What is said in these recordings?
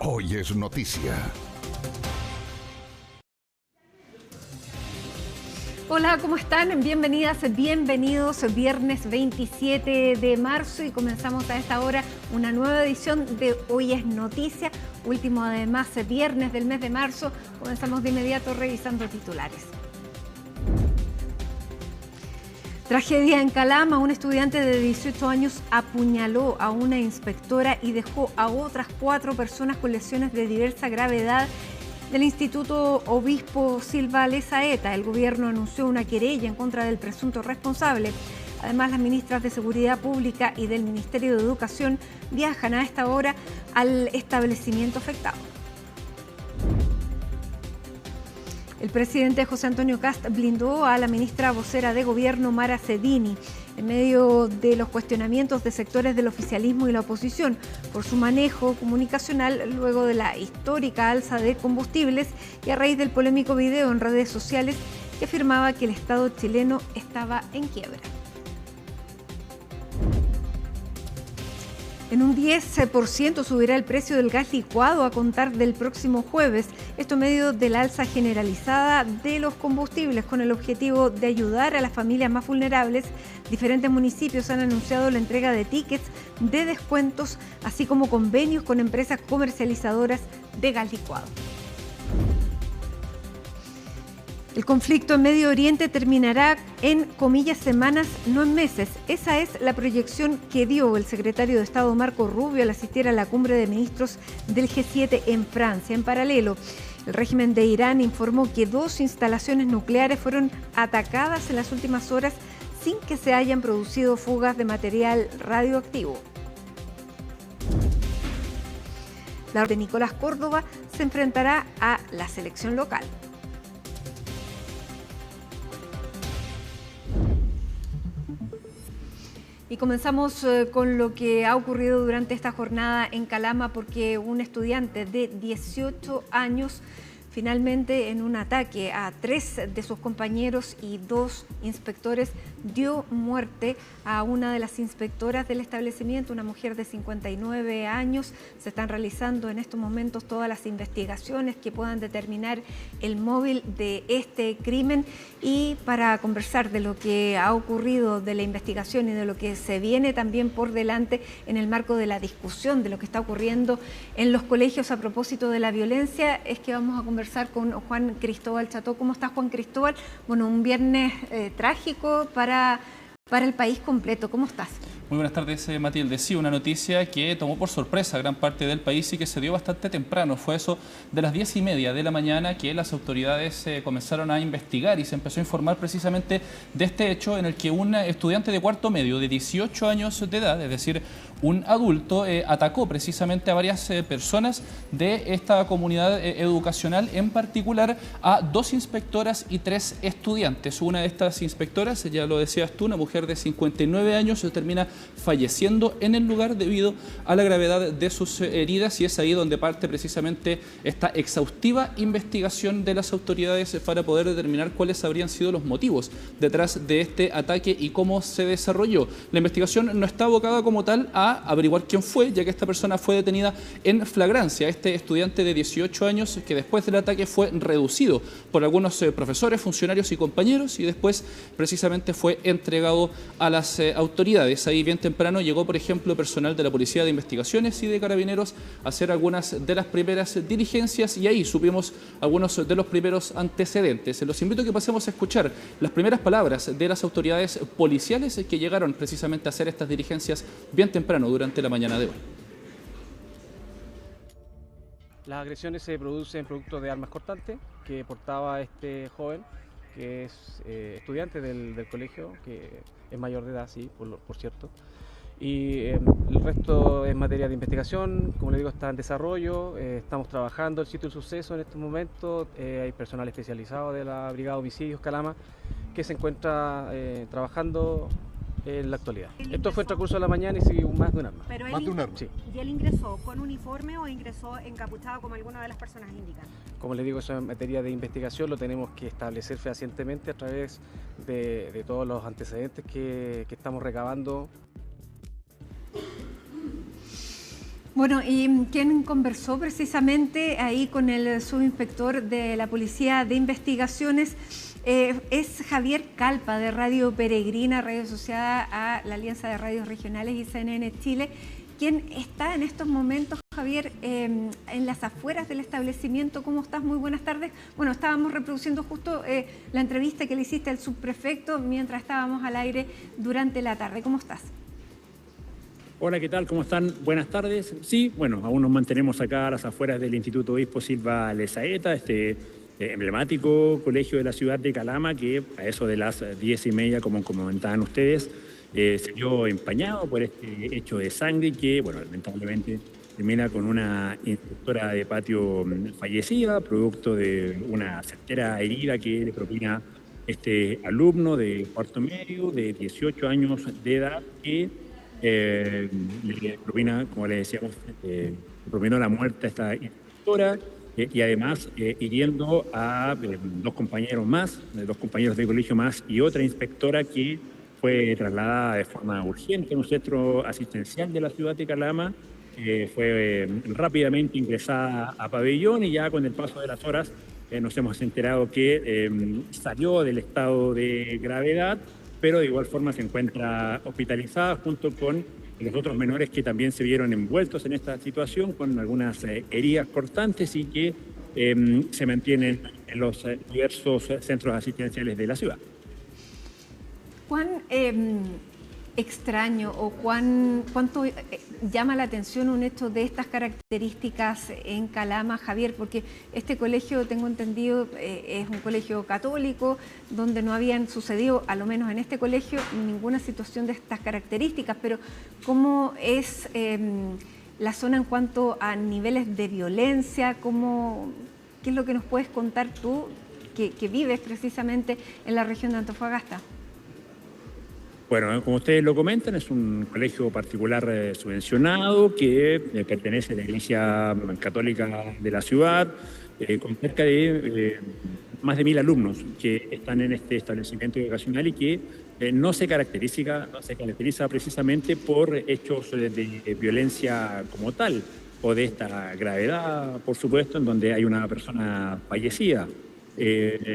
Hoy es noticia. Hola, ¿cómo están? Bienvenidas, bienvenidos. Viernes 27 de marzo y comenzamos a esta hora una nueva edición de Hoy es Noticia. Último, además, viernes del mes de marzo. Comenzamos de inmediato revisando titulares. Tragedia en Calama. Un estudiante de 18 años apuñaló a una inspectora y dejó a otras 4 personas con lesiones de diversa gravedad del Instituto Obispo Silva Lezaeta. El gobierno anunció una querella en contra del presunto responsable. Además, las ministras de Seguridad Pública y del Ministerio de Educación viajan a esta hora al establecimiento afectado. El presidente José Antonio Kast blindó a la ministra vocera de Gobierno, Mara Cedini, en medio de los cuestionamientos de sectores del oficialismo y la oposición por su manejo comunicacional luego de la histórica alza de combustibles y a raíz del polémico video en redes sociales que afirmaba que el Estado chileno estaba en quiebra. En un 10% subirá el precio del gas licuado a contar del próximo jueves. Esto en medio de la alza generalizada de los combustibles con el objetivo de ayudar a las familias más vulnerables. Diferentes municipios han anunciado la entrega de tickets de descuentos, así como convenios con empresas comercializadoras de gas licuado. El conflicto en Medio Oriente terminará en, comillas, semanas, no en meses. Esa es la proyección que dio el secretario de Estado Marco Rubio al asistir a la cumbre de ministros del G7 en Francia. En paralelo, el régimen de Irán informó que 2 instalaciones nucleares fueron atacadas en las últimas horas sin que se hayan producido fugas de material radioactivo. La de Nicolás Córdoba se enfrentará a la selección local. Y comenzamos con lo que ha ocurrido durante esta jornada en Calama, porque un estudiante de 18 años finalmente, en un ataque a 3 de sus compañeros y 2 inspectores, dio muerte a una de las inspectoras del establecimiento, una mujer de 59 años. Se están realizando en estos momentos todas las investigaciones que puedan determinar el móvil de este crimen. Y para conversar de lo que ha ocurrido, de la investigación y de lo que se viene también por delante en el marco de la discusión de lo que está ocurriendo en los colegios a propósito de la violencia, es que vamos a conversar con Juan Cristóbal Cható. ¿Cómo estás, Juan Cristóbal? Bueno, un viernes trágico para el país completo. ¿Cómo estás? Muy buenas tardes, Matilde. Sí, una noticia que tomó por sorpresa a gran parte del país y que se dio bastante temprano. Fue eso de las 10:30 de la mañana que las autoridades comenzaron a investigar y se empezó a informar precisamente de este hecho en el que un estudiante de cuarto medio de 18 años de edad, es decir, un adulto, atacó precisamente a varias personas de esta comunidad educacional, en particular a 2 inspectoras y 3 estudiantes. Una de estas inspectoras, ya lo decías tú, una mujer de 59 años, termina falleciendo en el lugar debido a la gravedad de sus heridas, y es ahí donde parte precisamente esta exhaustiva investigación de las autoridades para poder determinar cuáles habrían sido los motivos detrás de este ataque y cómo se desarrolló. La investigación no está abocada como tal a averiguar quién fue, ya que esta persona fue detenida en flagrancia. Este estudiante de 18 años que después del ataque fue reducido por algunos profesores, funcionarios y compañeros, y después precisamente fue entregado a las autoridades. Ahí bien temprano llegó, por ejemplo, personal de la Policía de Investigaciones y de Carabineros a hacer algunas de las primeras diligencias, y ahí supimos algunos de los primeros antecedentes. Los invito a que pasemos a escuchar las primeras palabras de las autoridades policiales que llegaron precisamente a hacer estas diligencias bien temprano durante la mañana de hoy. Las agresiones se producen producto de armas cortantes que portaba este joven, que es estudiante del colegio, que es mayor de edad, sí, por cierto. Y el resto es materia de investigación, como le digo, está en desarrollo. Estamos trabajando el sitio del suceso en este momento. Hay personal especializado de la Brigada de Homicidios Calama que se encuentra trabajando en la actualidad. Esto fue en transcurso de la mañana y sí, más de un arma. Pero más de un arma. Sí. ¿Y él ingresó con uniforme o ingresó encapuchado como alguna de las personas indican? Como les digo, eso en materia de investigación lo tenemos que establecer fehacientemente a través de todos los antecedentes que estamos recabando. Bueno, y quien conversó precisamente ahí con el subinspector de la Policía de Investigaciones es Javier Calpa, de Radio Peregrina, radio asociada a la Alianza de Radios Regionales y CNN Chile, quien está en estos momentos, Javier, en las afueras del establecimiento. ¿Cómo estás? Muy buenas tardes. Bueno, estábamos reproduciendo justo la entrevista que le hiciste al subprefecto mientras estábamos al aire durante la tarde. ¿Cómo estás? Hola, ¿qué tal? ¿Cómo están? Buenas tardes. Sí, bueno, aún nos mantenemos acá a las afueras del Instituto Obispo Silva Lezaeta, este emblemático colegio de la ciudad de Calama, que a eso de las 10:30, como comentaban ustedes, se vio empañado por este hecho de sangre que, bueno, lamentablemente termina con una instructora de patio fallecida, producto de una certera herida que le propina este alumno de cuarto medio de 18 años de edad que le propina, como le decíamos, propinó la muerte a esta instructora y además hiriendo a dos compañeros de colegio más y otra inspectora que fue trasladada de forma urgente a un centro asistencial de la ciudad de Calama. Fue rápidamente ingresada a pabellón y ya con el paso de las horas nos hemos enterado que salió del estado de gravedad, pero de igual forma se encuentra hospitalizada junto con los otros menores que también se vieron envueltos en esta situación con algunas heridas cortantes y que se mantienen en los diversos centros asistenciales de la ciudad. ¿Cuán extraño o cuánto llama la atención un hecho de estas características en Calama, Javier? Porque este colegio, tengo entendido, es un colegio católico donde no habían sucedido, a lo menos en este colegio, ninguna situación de estas características, pero ¿cómo es la zona en cuanto a niveles de violencia? ¿Qué es lo que nos puedes contar tú que vives precisamente en la región de Antofagasta? Bueno, como ustedes lo comentan, es un colegio particular subvencionado que pertenece a la Iglesia Católica de la ciudad, con cerca de más de 1.000 alumnos que están en este establecimiento educacional y que no se caracteriza precisamente por hechos de violencia como tal o de esta gravedad, por supuesto, en donde hay una persona fallecida.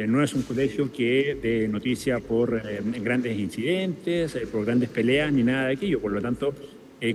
No es un colegio que dé noticia por grandes incidentes, por grandes peleas ni nada de aquello. Por lo tanto,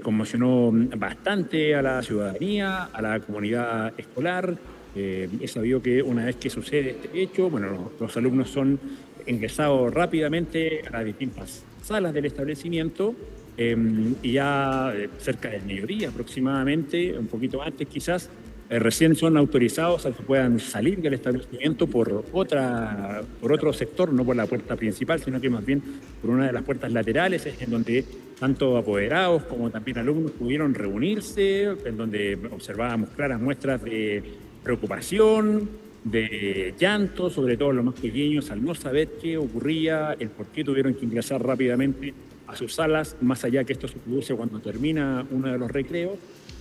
conmocionó bastante a la ciudadanía, a la comunidad escolar. Es sabido que una vez que sucede este hecho, bueno, los alumnos son ingresados rápidamente a las distintas salas del establecimiento y ya cerca del mediodía aproximadamente, un poquito antes quizás, recién son autorizados a que puedan salir del establecimiento por otro sector, no por la puerta principal, sino que más bien por una de las puertas laterales, en donde tanto apoderados como también alumnos pudieron reunirse, en donde observábamos claras muestras de preocupación, de llanto, sobre todo los más pequeños, al no saber qué ocurría, el por qué tuvieron que ingresar rápidamente a sus salas, más allá que esto se produce cuando termina uno de los recreos,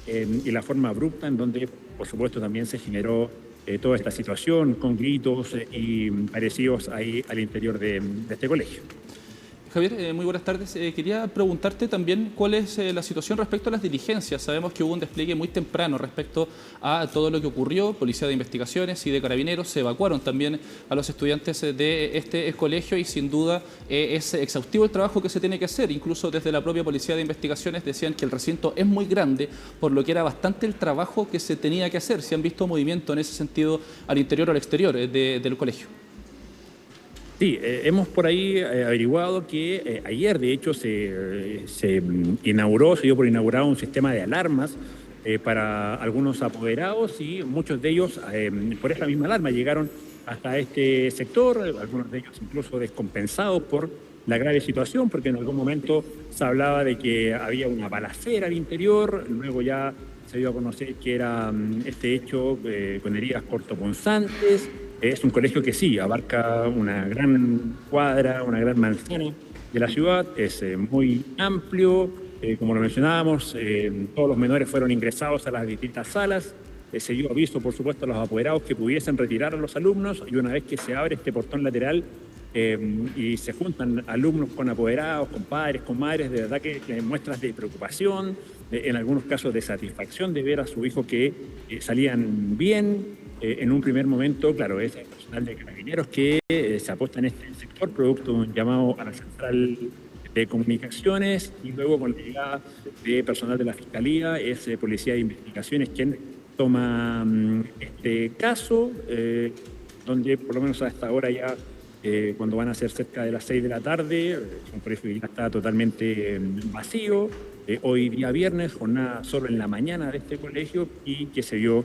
y la forma abrupta en donde, por supuesto, también se generó toda esta situación con gritos y parecidos ahí al interior de este colegio. Javier, muy buenas tardes. Quería preguntarte también cuál es la situación respecto a las diligencias. Sabemos que hubo un despliegue muy temprano respecto a todo lo que ocurrió. Policía de Investigaciones y de Carabineros se evacuaron también a los estudiantes de este colegio y sin duda es exhaustivo el trabajo que se tiene que hacer. Incluso desde la propia Policía de Investigaciones decían que el recinto es muy grande, por lo que era bastante el trabajo que se tenía que hacer. ¿Se han visto movimiento en ese sentido al interior o al exterior del colegio? Sí, hemos por ahí averiguado que ayer, de hecho, se dio por inaugurado un sistema de alarmas para algunos apoderados y muchos de ellos, por esa misma alarma, llegaron hasta este sector, algunos de ellos incluso descompensados por la grave situación, porque en algún momento se hablaba de que había una balacera al interior, luego ya se dio a conocer que era este hecho con heridas cortopunzantes. Es un colegio que sí, abarca una gran cuadra, una gran manzana de la ciudad, es muy amplio, como lo mencionábamos, todos los menores fueron ingresados a las distintas salas, se dio aviso, por supuesto, a los apoderados que pudiesen retirar a los alumnos y una vez que se abre este portón lateral y se juntan alumnos con apoderados, con padres, con madres, de verdad que muestras de preocupación, en algunos casos de satisfacción de ver a su hijo que salían bien. En un primer momento, claro, es el personal de Carabineros que se aposta en este sector, producto de un llamado a la central de comunicaciones, y luego con la llegada de personal de la Fiscalía, es Policía de Investigaciones quien toma este caso, donde por lo menos hasta ahora ya, cuando van a ser cerca de las 6 de la tarde, un colegio que ya está totalmente vacío. Hoy día viernes, jornada solo en la mañana de este colegio, y que se vio,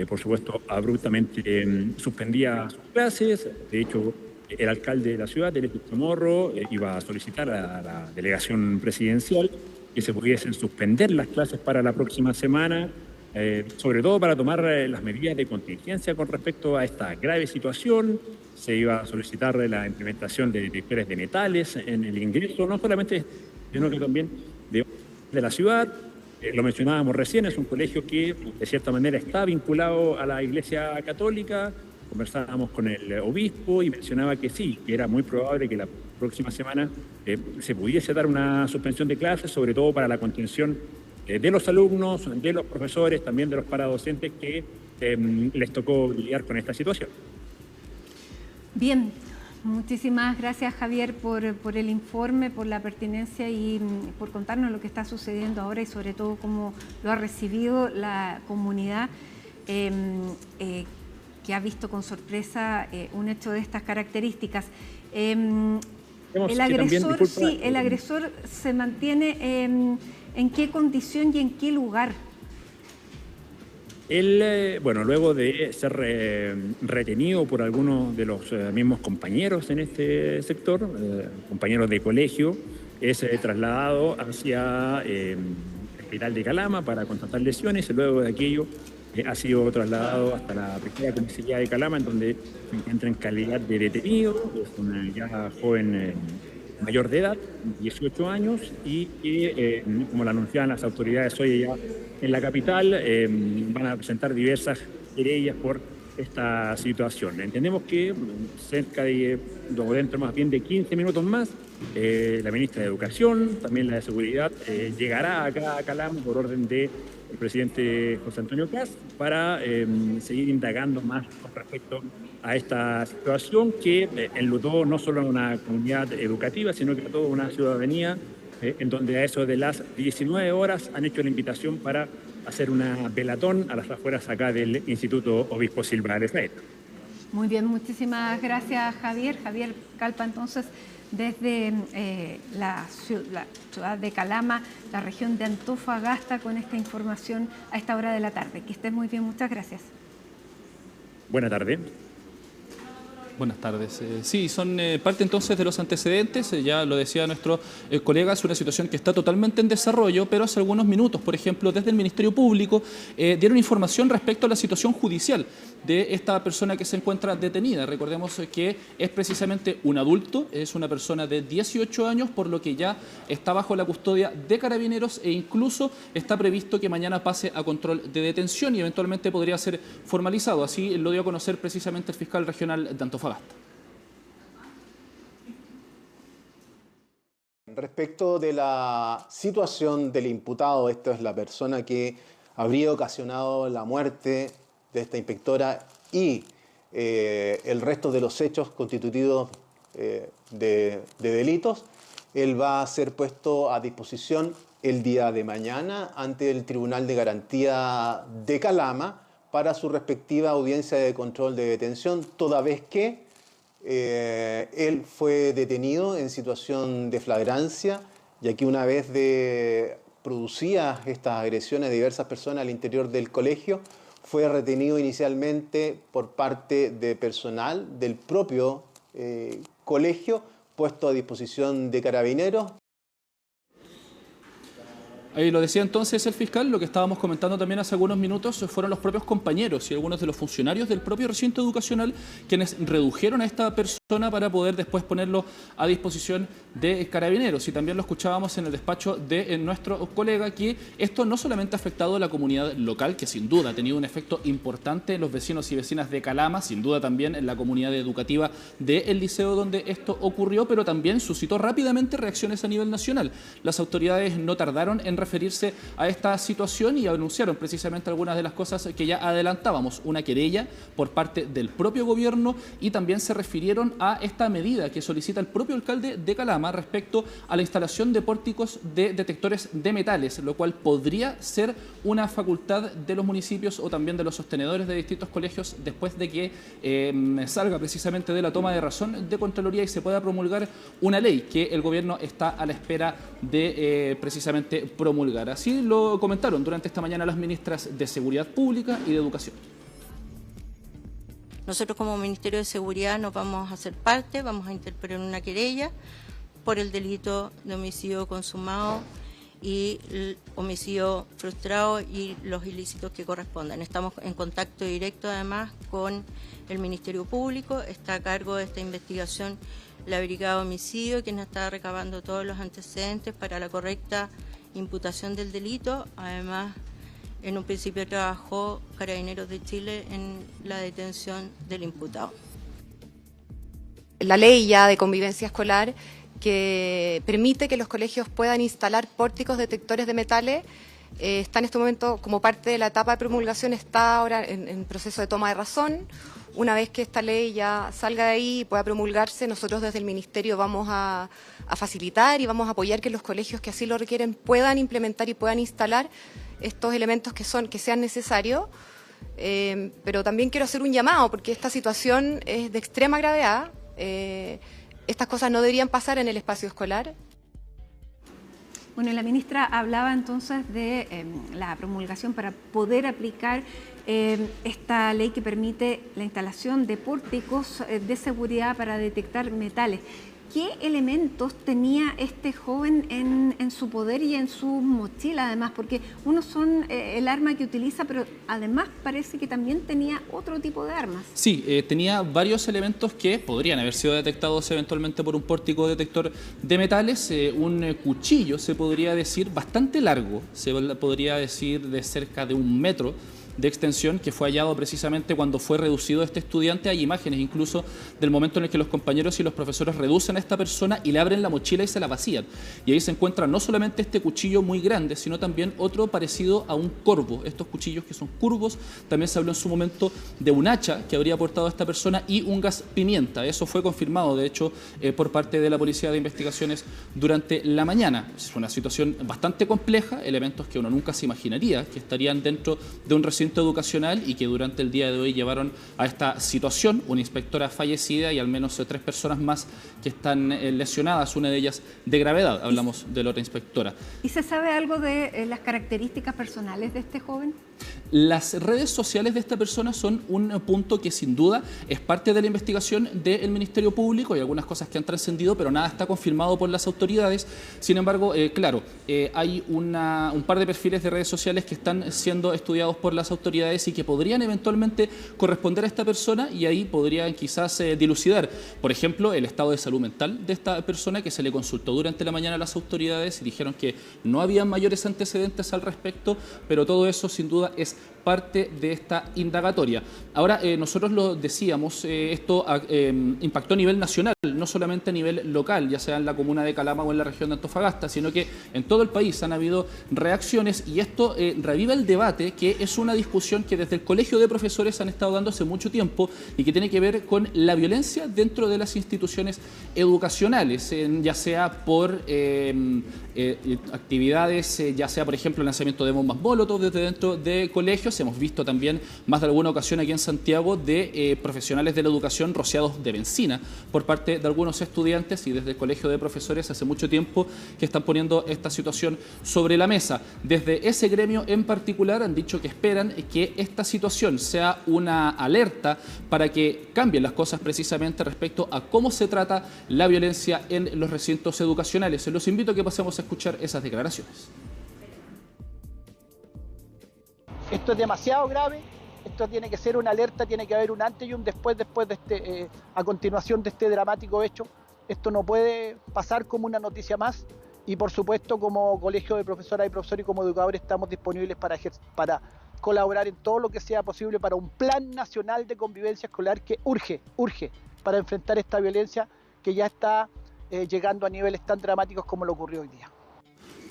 por supuesto, abruptamente suspendía sus clases. De hecho, el alcalde de la ciudad, Delfín Chamorro, iba a solicitar a la delegación presidencial que se pudiesen suspender las clases para la próxima semana, sobre todo para tomar las medidas de contingencia con respecto a esta grave situación. Se iba a solicitar la implementación de detectores de metales en el ingreso, no solamente, sino que también de la ciudad. Lo mencionábamos recién, es un colegio que de cierta manera está vinculado a la Iglesia Católica. Conversábamos con el obispo y mencionaba que sí, que era muy probable que la próxima semana se pudiese dar una suspensión de clases, sobre todo para la contención de los alumnos, de los profesores, también de los paradocentes que les tocó lidiar con esta situación. Bien, muchísimas gracias, Javier, por el informe, por la pertinencia y por contarnos lo que está sucediendo ahora y sobre todo cómo lo ha recibido la comunidad que ha visto con sorpresa un hecho de estas características. El agresor se mantiene ¿en qué condición y en qué lugar? Él, bueno, luego de ser retenido por algunos de los mismos compañeros en este sector, compañeros de colegio, es trasladado hacia el hospital de Calama para constatar lesiones, y luego de aquello ha sido trasladado hasta la primera comisaría de Calama, en donde se encuentra en calidad de detenido. Es una ya joven mayor de edad, 18 años, y que, como lo anunciaban las autoridades hoy ya en la capital, van a presentar diversas querellas por esta situación. Entendemos que cerca de, o dentro más bien de 15 minutos más, la ministra de Educación, también la de Seguridad, llegará acá a Calama por orden del presidente José Antonio Kast para seguir indagando más con respecto a esta situación que enlutó no solo a una comunidad educativa, sino que a toda una ciudadanía, en donde a eso de las 19 horas han hecho la invitación para hacer una velatón a las afueras acá del Instituto Obispo Silva de Israel. Muy bien, muchísimas gracias, Javier. Javier Calpa, entonces, desde la ciudad de Calama, la región de Antofagasta, con esta información a esta hora de la tarde. Que estés muy bien, muchas gracias. Buenas tardes. Buenas tardes. Sí, son parte entonces de los antecedentes, ya lo decía nuestro colega, es una situación que está totalmente en desarrollo, pero hace algunos minutos, por ejemplo, desde el Ministerio Público, dieron información respecto a la situación judicial de esta persona que se encuentra detenida. Recordemos que es precisamente un adulto, es una persona de 18 años, por lo que ya está bajo la custodia de Carabineros e incluso está previsto que mañana pase a control de detención y eventualmente podría ser formalizado. Así lo dio a conocer precisamente el fiscal regional de Antofagasta. Respecto de la situación del imputado, esta es la persona que habría ocasionado la muerte de esta inspectora y el resto de los hechos constitutivos de delitos, él va a ser puesto a disposición el día de mañana ante el Tribunal de Garantía de Calama para su respectiva audiencia de control de detención, toda vez que él fue detenido en situación de flagrancia, ya que una vez producía estas agresiones a diversas personas al interior del colegio, fue retenido inicialmente por parte de personal del propio colegio, puesto a disposición de Carabineros. Ahí lo decía entonces el fiscal, lo que estábamos comentando también hace algunos minutos fueron los propios compañeros y algunos de los funcionarios del propio recinto educacional quienes redujeron a esta persona para poder después ponerlo a disposición de Carabineros. Y también lo escuchábamos en el despacho de nuestro colega, que esto no solamente ha afectado a la comunidad local, que sin duda ha tenido un efecto importante en los vecinos y vecinas de Calama, sin duda también en la comunidad educativa del liceo donde esto ocurrió, pero también suscitó rápidamente reacciones a nivel nacional. Las autoridades no tardaron en referirse a esta situación y anunciaron precisamente algunas de las cosas que ya adelantábamos, una querella por parte del propio gobierno, y también se refirieron a esta medida que solicita el propio alcalde de Calama respecto a la instalación de pórticos de detectores de metales, lo cual podría ser una facultad de los municipios o también de los sostenedores de distintos colegios después de que salga precisamente de la toma de razón de Contraloría y se pueda promulgar una ley que el gobierno está a la espera de precisamente promulgar. Así lo comentaron durante esta mañana las ministras de Seguridad Pública y de Educación. Nosotros como Ministerio de Seguridad nos vamos a hacer parte, vamos a interponer una querella por el delito de homicidio consumado y el homicidio frustrado y los ilícitos que correspondan. Estamos en contacto directo además con el Ministerio Público, está a cargo de esta investigación la Brigada de Homicidio, quien está recabando todos los antecedentes para la correcta imputación del delito. Además, en un principio trabajó Carabineros de Chile en la detención del imputado. La ley ya de convivencia escolar que permite que los colegios puedan instalar pórticos detectores de metales está en este momento como parte de la etapa de promulgación, está ahora en proceso de toma de razón. Una vez que esta ley ya salga de ahí y pueda promulgarse, nosotros desde el Ministerio vamos a facilitar y vamos a apoyar que los colegios que así lo requieren puedan implementar y puedan instalar estos elementos que sean necesarios. Pero también quiero hacer un llamado porque esta situación es de extrema gravedad. Estas cosas no deberían pasar en el espacio escolar. Bueno, la ministra hablaba entonces de la promulgación para poder aplicar esta ley que permite la instalación de pórticos de seguridad para detectar metales. ¿Qué elementos tenía este joven en su poder y en su mochila además? Porque uno son el arma que utiliza, pero además parece que también tenía otro tipo de armas. Sí, tenía varios elementos que podrían haber sido detectados eventualmente por un pórtico detector de metales. Un cuchillo, se podría decir, bastante largo, se podría decir de cerca de 1 metro de extensión, que fue hallado precisamente cuando fue reducido este estudiante. Hay imágenes incluso del momento en el que los compañeros y los profesores reducen a esta persona y le abren la mochila y se la vacían. Y ahí se encuentra no solamente este cuchillo muy grande, sino también otro parecido a un corvo. Estos cuchillos que son curvos. También se habló en su momento de un hacha que habría portado esta persona y un gas pimienta. Eso fue confirmado, de hecho, por parte de la Policía de Investigaciones durante la mañana. Es una situación bastante compleja, elementos que uno nunca se imaginaría que estarían dentro de un recinto educacional y que durante el día de hoy llevaron a esta situación. Una inspectora fallecida y al menos 3 personas más que están lesionadas, una de ellas de gravedad. Hablamos de la otra inspectora. ¿Y se sabe algo de las características personales de este joven? Las redes sociales de esta persona son un punto que sin duda es parte de la investigación del Ministerio Público. Hay algunas cosas que han trascendido, pero nada está confirmado por las autoridades. Sin embargo, claro, hay un par de perfiles de redes sociales que están siendo estudiados por las autoridades y que podrían eventualmente corresponder a esta persona, y ahí podrían quizás dilucidar, por ejemplo, el estado de salud mental de esta persona, que se le consultó durante la mañana a las autoridades y dijeron que no había mayores antecedentes al respecto, pero todo eso sin duda es parte de esta indagatoria. Ahora, nosotros lo decíamos, esto impactó a nivel nacional, no solamente a nivel local, ya sea en la comuna de Calama o en la región de Antofagasta, sino que en todo el país han habido reacciones, y esto reviva el debate, que es una discusión que desde el Colegio de Profesores han estado dando hace mucho tiempo y que tiene que ver con la violencia dentro de las instituciones educacionales, ya sea por actividades, ya sea por ejemplo el lanzamiento de bombas molotov desde dentro de colegios. Hemos visto también más de alguna ocasión aquí en Santiago de profesionales de la educación rociados de benzina por parte de algunos estudiantes, y desde el Colegio de Profesores hace mucho tiempo que están poniendo esta situación sobre la mesa. Desde ese gremio en particular han dicho que esperan que esta situación sea una alerta para que cambien las cosas precisamente respecto a cómo se trata la violencia en los recintos educacionales. Los invito a que pasemos a escuchar esas declaraciones. Esto es demasiado grave, esto tiene que ser una alerta, tiene que haber un antes y un después de a continuación de este dramático hecho. Esto no puede pasar como una noticia más, y por supuesto como Colegio de Profesoras y Profesores y como educadores estamos disponibles para colaborar en todo lo que sea posible para un plan nacional de convivencia escolar que urge para enfrentar esta violencia que ya está llegando a niveles tan dramáticos como lo ocurrió hoy día.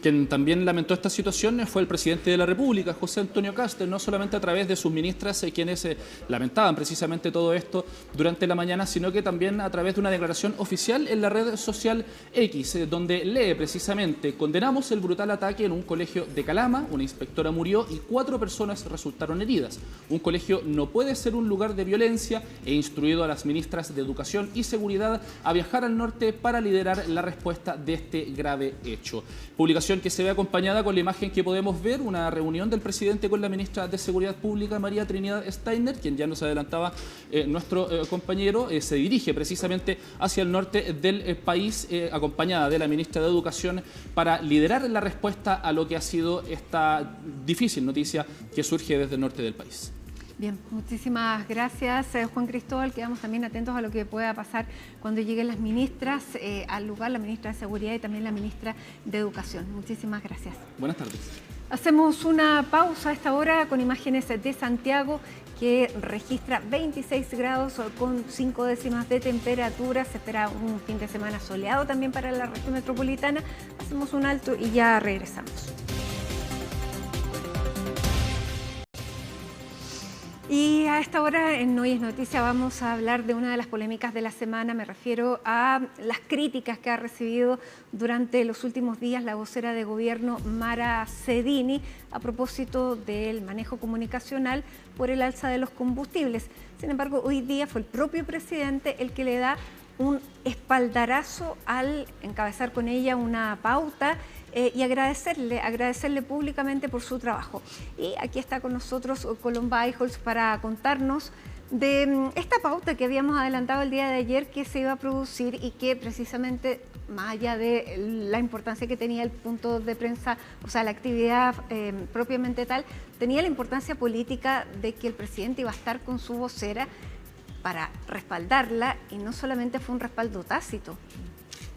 Quien también lamentó esta situación fue el presidente de la República, José Antonio Kast, no solamente a través de sus ministras, quienes lamentaban precisamente todo esto durante la mañana, sino que también a través de una declaración oficial en la red social X, donde lee precisamente: condenamos el brutal ataque en un colegio de Calama, una inspectora murió y 4 personas resultaron heridas. Un colegio no puede ser un lugar de violencia. He instruido a las ministras de Educación y Seguridad a viajar al norte para liderar la respuesta de este grave hecho. Publicación que se ve acompañada con la imagen que podemos ver, una reunión del presidente con la ministra de Seguridad Pública, María Trinidad Steiner, quien ya nos adelantaba nuestro compañero, se dirige precisamente hacia el norte del país, acompañada de la ministra de Educación, para liderar la respuesta a lo que ha sido esta difícil noticia que surge desde el norte del país. Bien, muchísimas gracias, Juan Cristóbal. Quedamos también atentos a lo que pueda pasar cuando lleguen las ministras al lugar, la ministra de Seguridad y también la ministra de Educación. Muchísimas gracias. Buenas tardes. Hacemos una pausa a esta hora con imágenes de Santiago, que registra 26 grados con 5 décimas de temperatura. Se espera un fin de semana soleado también para la región metropolitana. Hacemos un alto y ya regresamos. Y a esta hora en Hoy es Noticia vamos a hablar de una de las polémicas de la semana. Me refiero a las críticas que ha recibido durante los últimos días la vocera de gobierno Mara Cedini a propósito del manejo comunicacional por el alza de los combustibles. Sin embargo, hoy día fue el propio presidente el que le da un espaldarazo al encabezar con ella una pauta y agradecerle públicamente por su trabajo. Y aquí está con nosotros Colomba Eichholz para contarnos de esta pauta que habíamos adelantado el día de ayer, que se iba a producir y que precisamente, más allá de la importancia que tenía el punto de prensa, o sea, la actividad propiamente tal, tenía la importancia política de que el presidente iba a estar con su vocera para respaldarla, y no solamente fue un respaldo tácito.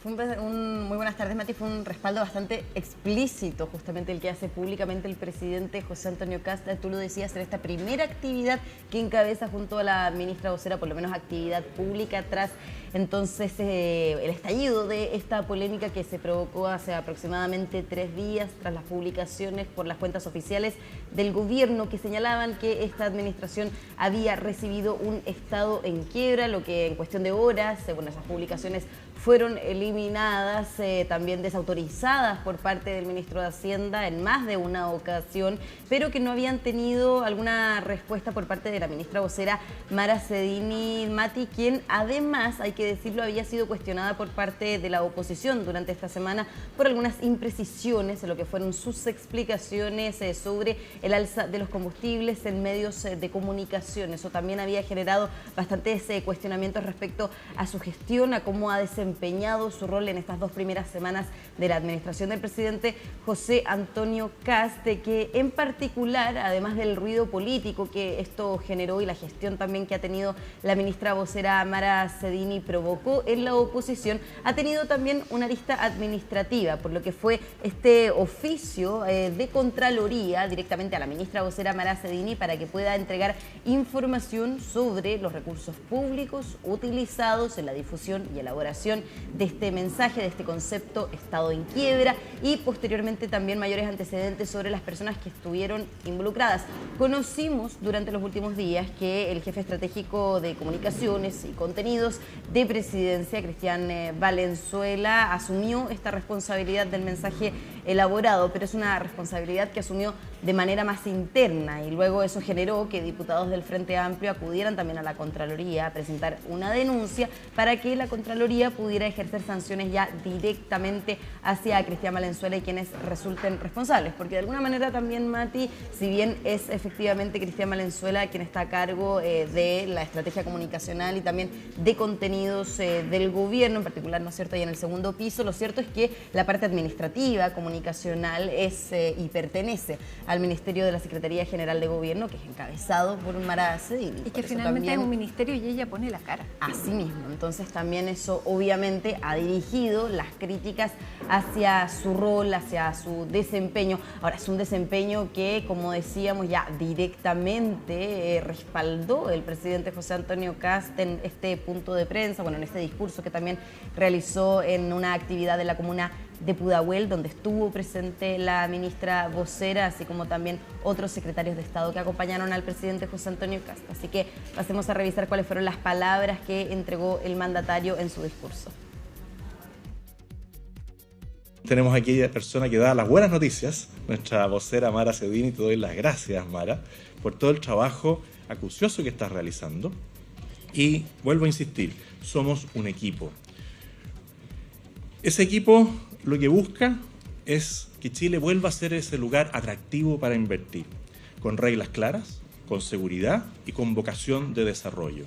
Muy buenas tardes, Mati. Fue un respaldo bastante explícito, justamente el que hace públicamente el presidente José Antonio Kast. Tú lo decías, en esta primera actividad que encabeza junto a la ministra vocera, por lo menos actividad pública, tras entonces el estallido de esta polémica que se provocó hace aproximadamente 3 días tras las publicaciones por las cuentas oficiales del gobierno que señalaban que esta administración había recibido un estado en quiebra, lo que en cuestión de horas, bueno, esas publicaciones fueron eliminadas, también desautorizadas por parte del ministro de Hacienda en más de una ocasión, pero que no habían tenido alguna respuesta por parte de la ministra vocera Mara Cedini, Mati, quien además, hay que decirlo, había sido cuestionada por parte de la oposición durante esta semana por algunas imprecisiones en lo que fueron sus explicaciones sobre el alza de los combustibles en medios de comunicación. Eso también había generado bastantes cuestionamientos respecto a su gestión, a cómo ha desempeñado su rol en estas 2 primeras semanas de la administración del presidente José Antonio Kast, que en particular, además del ruido político que esto generó y la gestión también que ha tenido la ministra vocera Mara Cedini provocó en la oposición, ha tenido también una arista administrativa, por lo que fue este oficio de Contraloría directamente a la ministra vocera Mara Cedini para que pueda entregar información sobre los recursos públicos utilizados en la difusión y elaboración de este mensaje, de este concepto Estado en quiebra, y posteriormente también mayores antecedentes sobre las personas que estuvieron involucradas. Conocimos durante los últimos días que el jefe estratégico de comunicaciones y contenidos de Presidencia, Cristian Valenzuela, asumió esta responsabilidad del mensaje elaborado, pero es una responsabilidad que asumió de manera más interna, y luego eso generó que diputados del Frente Amplio acudieran también a la Contraloría a presentar una denuncia para que la Contraloría pudiera ejercer sanciones ya directamente hacia Cristian Valenzuela y quienes resulten responsables, porque de alguna manera también, Mati, si bien es efectivamente Cristian Valenzuela quien está a cargo de la estrategia comunicacional y también de contenidos del gobierno, en particular, ¿no es cierto?, y en el segundo piso, lo cierto es que la parte administrativa, comunicacional, es y pertenece al Ministerio de la Secretaría General de Gobierno, que es encabezado por Mara Cedini. Y que finalmente también es un ministerio y ella pone la cara. Así mismo, entonces también eso obviamente ha dirigido las críticas hacia su rol, hacia su desempeño. Ahora, es un desempeño que, como decíamos, ya directamente respaldó el presidente José Antonio Kast en este punto de prensa, bueno, en este discurso que también realizó en una actividad de la comuna de Pudahuel, donde estuvo presente la ministra vocera, así como también otros secretarios de Estado que acompañaron al presidente José Antonio Kast. Así que pasemos a revisar cuáles fueron las palabras que entregó el mandatario en su discurso. Tenemos aquí a la persona que da las buenas noticias, nuestra vocera Mara Cedini. Te doy las gracias, Mara, por todo el trabajo acucioso que estás realizando. Y vuelvo a insistir, somos un equipo. Ese equipo lo que busca es que Chile vuelva a ser ese lugar atractivo para invertir, con reglas claras, con seguridad y con vocación de desarrollo.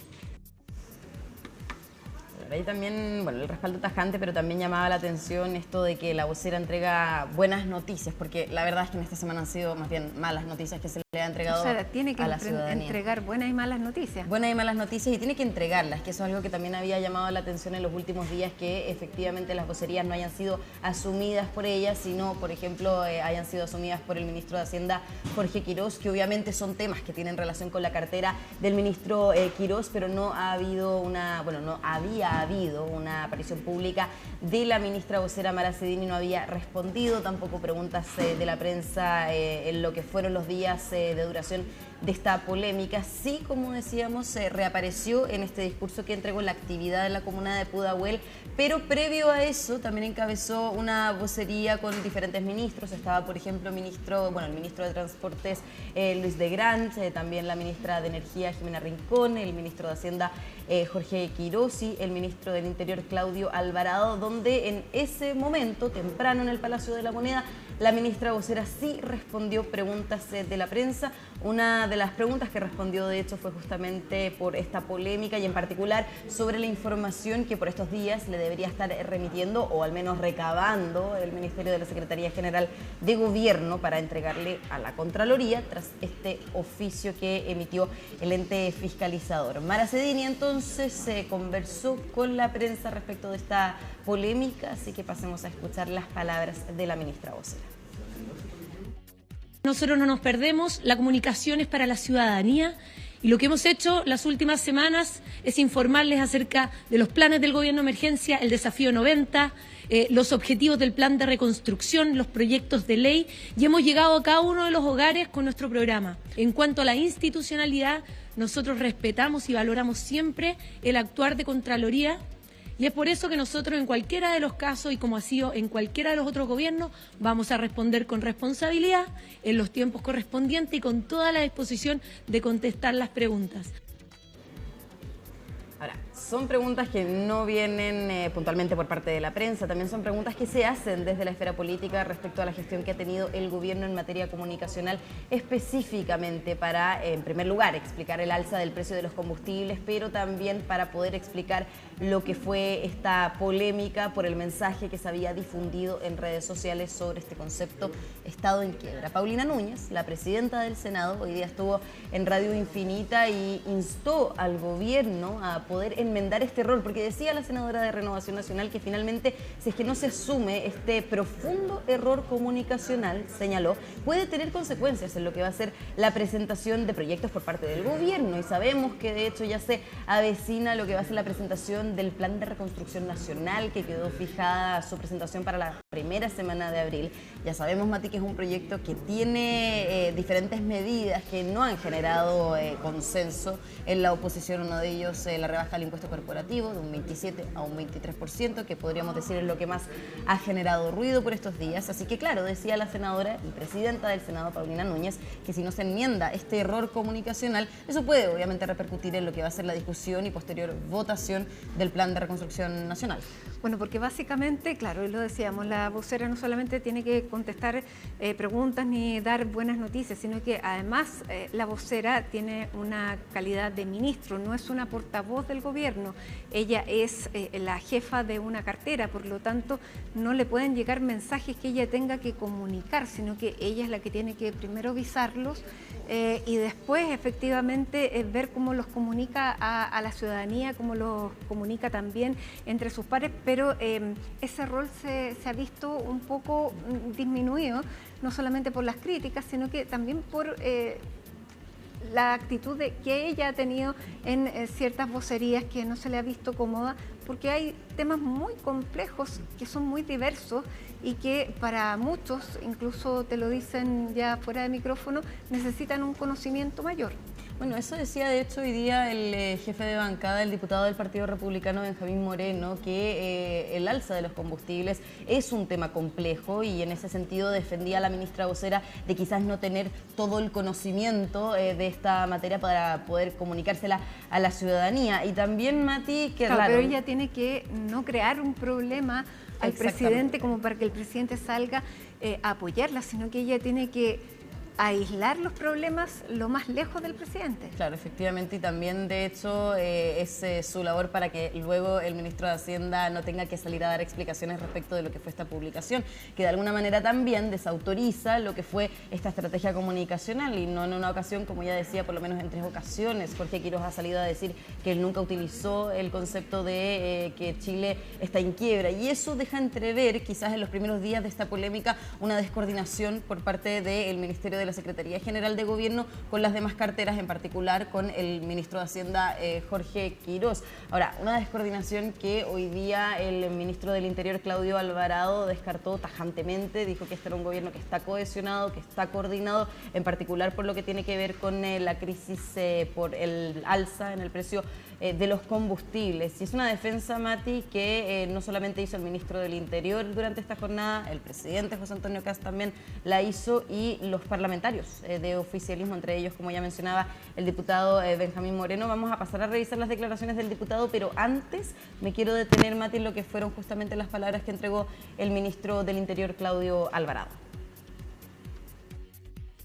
Ahí también, bueno, el respaldo tajante, pero también llamaba la atención esto de que la vocera entrega buenas noticias, porque la verdad es que en esta semana han sido más bien malas noticias que se le ha entregado a la ciudadanía. Tiene que entregar buenas y malas noticias. Buenas y malas noticias, y tiene que entregarlas, que eso es algo que también había llamado la atención en los últimos días, que efectivamente las vocerías no hayan sido asumidas por ellas, sino, por ejemplo, hayan sido asumidas por el ministro de Hacienda, Jorge Quirós, que obviamente son temas que tienen relación con la cartera del ministro Quirós, pero no ha habido una, bueno, no había habido una aparición pública de la ministra vocera Mara Cedini, no había respondido, tampoco preguntas de la prensa en lo que fueron los días de duración de esta polémica. Sí, como decíamos, reapareció en este discurso que entregó en la actividad en la comuna de Pudahuel, pero previo a eso también encabezó una vocería con diferentes ministros. Estaba, por ejemplo, el ministro de Transportes Luis de Grant, también la ministra de Energía Jimena Rincón, el ministro de Hacienda Jorge Quirós y el ministro del Interior Claudio Alvarado, donde en ese momento, temprano en el Palacio de la Moneda, la ministra vocera sí respondió preguntas de la prensa. Una de las preguntas que respondió, de hecho, fue justamente por esta polémica y en particular sobre la información que por estos días le debería estar remitiendo o al menos recabando el Ministerio de la Secretaría General de Gobierno para entregarle a la Contraloría tras este oficio que emitió el ente fiscalizador. Mara Cedini entonces conversó con la prensa respecto de esta polémica, así que pasemos a escuchar las palabras de la ministra vocera. Nosotros no nos perdemos, la comunicación es para la ciudadanía y lo que hemos hecho las últimas semanas es informarles acerca de los planes del Gobierno de Emergencia, el desafío 90, los objetivos del plan de reconstrucción, los proyectos de ley, y hemos llegado a cada uno de los hogares con nuestro programa. En cuanto a la institucionalidad, nosotros respetamos y valoramos siempre el actuar de Contraloría. Y es por eso que nosotros en cualquiera de los casos, y como ha sido en cualquiera de los otros gobiernos, vamos a responder con responsabilidad, en los tiempos correspondientes y con toda la disposición de contestar las preguntas. Ahora, son preguntas que no vienen puntualmente por parte de la prensa, también son preguntas que se hacen desde la esfera política respecto a la gestión que ha tenido el gobierno en materia comunicacional, específicamente para, en primer lugar, explicar el alza del precio de los combustibles, pero también para poder explicar lo que fue esta polémica por el mensaje que se había difundido en redes sociales sobre este concepto Estado en quiebra. Paulina Núñez, la presidenta del Senado, hoy día estuvo en Radio Infinita y instó al gobierno a poder enmendar este error, porque decía la senadora de Renovación Nacional que finalmente, si es que no se asume este profundo error comunicacional, señaló, puede tener consecuencias en lo que va a ser la presentación de proyectos por parte del gobierno, y sabemos que de hecho ya se avecina lo que va a ser la presentación del Plan de Reconstrucción Nacional, que quedó fijada su presentación para la primera semana de abril. Ya sabemos, Mati, que es un proyecto que tiene diferentes medidas que no han generado consenso en la oposición. Uno de ellos, la rebaja del impuesto corporativo de un 27 a un 23%, que podríamos decir es lo que más ha generado ruido por estos días. Así que claro, decía la senadora y presidenta del Senado, Paulina Núñez, que si no se enmienda este error comunicacional, eso puede obviamente repercutir en lo que va a ser la discusión y posterior votación del Plan de Reconstrucción Nacional. Bueno, porque básicamente, claro, y lo decíamos, la vocera no solamente tiene que contestar preguntas ni dar buenas noticias, sino que además la vocera tiene una calidad de ministro, no es una portavoz del gobierno, ella es la jefa de una cartera, por lo tanto no le pueden llegar mensajes que ella tenga que comunicar, sino que ella es la que tiene que primero visarlos y después efectivamente ver cómo los comunica a la ciudadanía, cómo los comunica también entre sus pares, pero ese rol se ha visto un poco disminuido, no solamente por las críticas, sino que también por la actitud que ella ha tenido en ciertas vocerías, que no se le ha visto cómoda, porque hay temas muy complejos que son muy diversos y que para muchos, incluso te lo dicen ya fuera de micrófono, necesitan un conocimiento mayor. Bueno, eso decía de hecho hoy día el jefe de bancada, el diputado del Partido Republicano, Benjamín Moreno, que el alza de los combustibles es un tema complejo y en ese sentido defendía a la ministra vocera de quizás no tener todo el conocimiento de esta materia para poder comunicársela a la ciudadanía. Y también, Mati, que claro, pero ella tiene que no crear un problema al presidente como para que el presidente salga a apoyarla, sino que ella tiene que aislar los problemas lo más lejos del presidente. Claro, efectivamente, y también de hecho es su labor para que luego el ministro de Hacienda no tenga que salir a dar explicaciones respecto de lo que fue esta publicación, que de alguna manera también desautoriza lo que fue esta estrategia comunicacional, y no en una ocasión, como ya decía, por lo menos en 3 ocasiones. Jorge Quiroz ha salido a decir que él nunca utilizó el concepto de que Chile está en quiebra, y eso deja entrever quizás en los primeros días de esta polémica una descoordinación por parte del Ministerio de la Secretaría General de Gobierno con las demás carteras, en particular con el ministro de Hacienda, Jorge Quiroz. Ahora, una descoordinación que hoy día el ministro del Interior, Claudio Alvarado, descartó tajantemente. Dijo que este era un gobierno que está cohesionado, que está coordinado, en particular por lo que tiene que ver con la crisis por el alza en el precio de los combustibles. Y es una defensa, Mati, que no solamente hizo el ministro del Interior durante esta jornada, el presidente José Antonio Kast también la hizo, y los parlamentarios de oficialismo, entre ellos, como ya mencionaba, el diputado Benjamín Moreno. Vamos a pasar a revisar las declaraciones del diputado, pero antes me quiero detener, Mati, en lo que fueron justamente las palabras que entregó el ministro del Interior, Claudio Alvarado.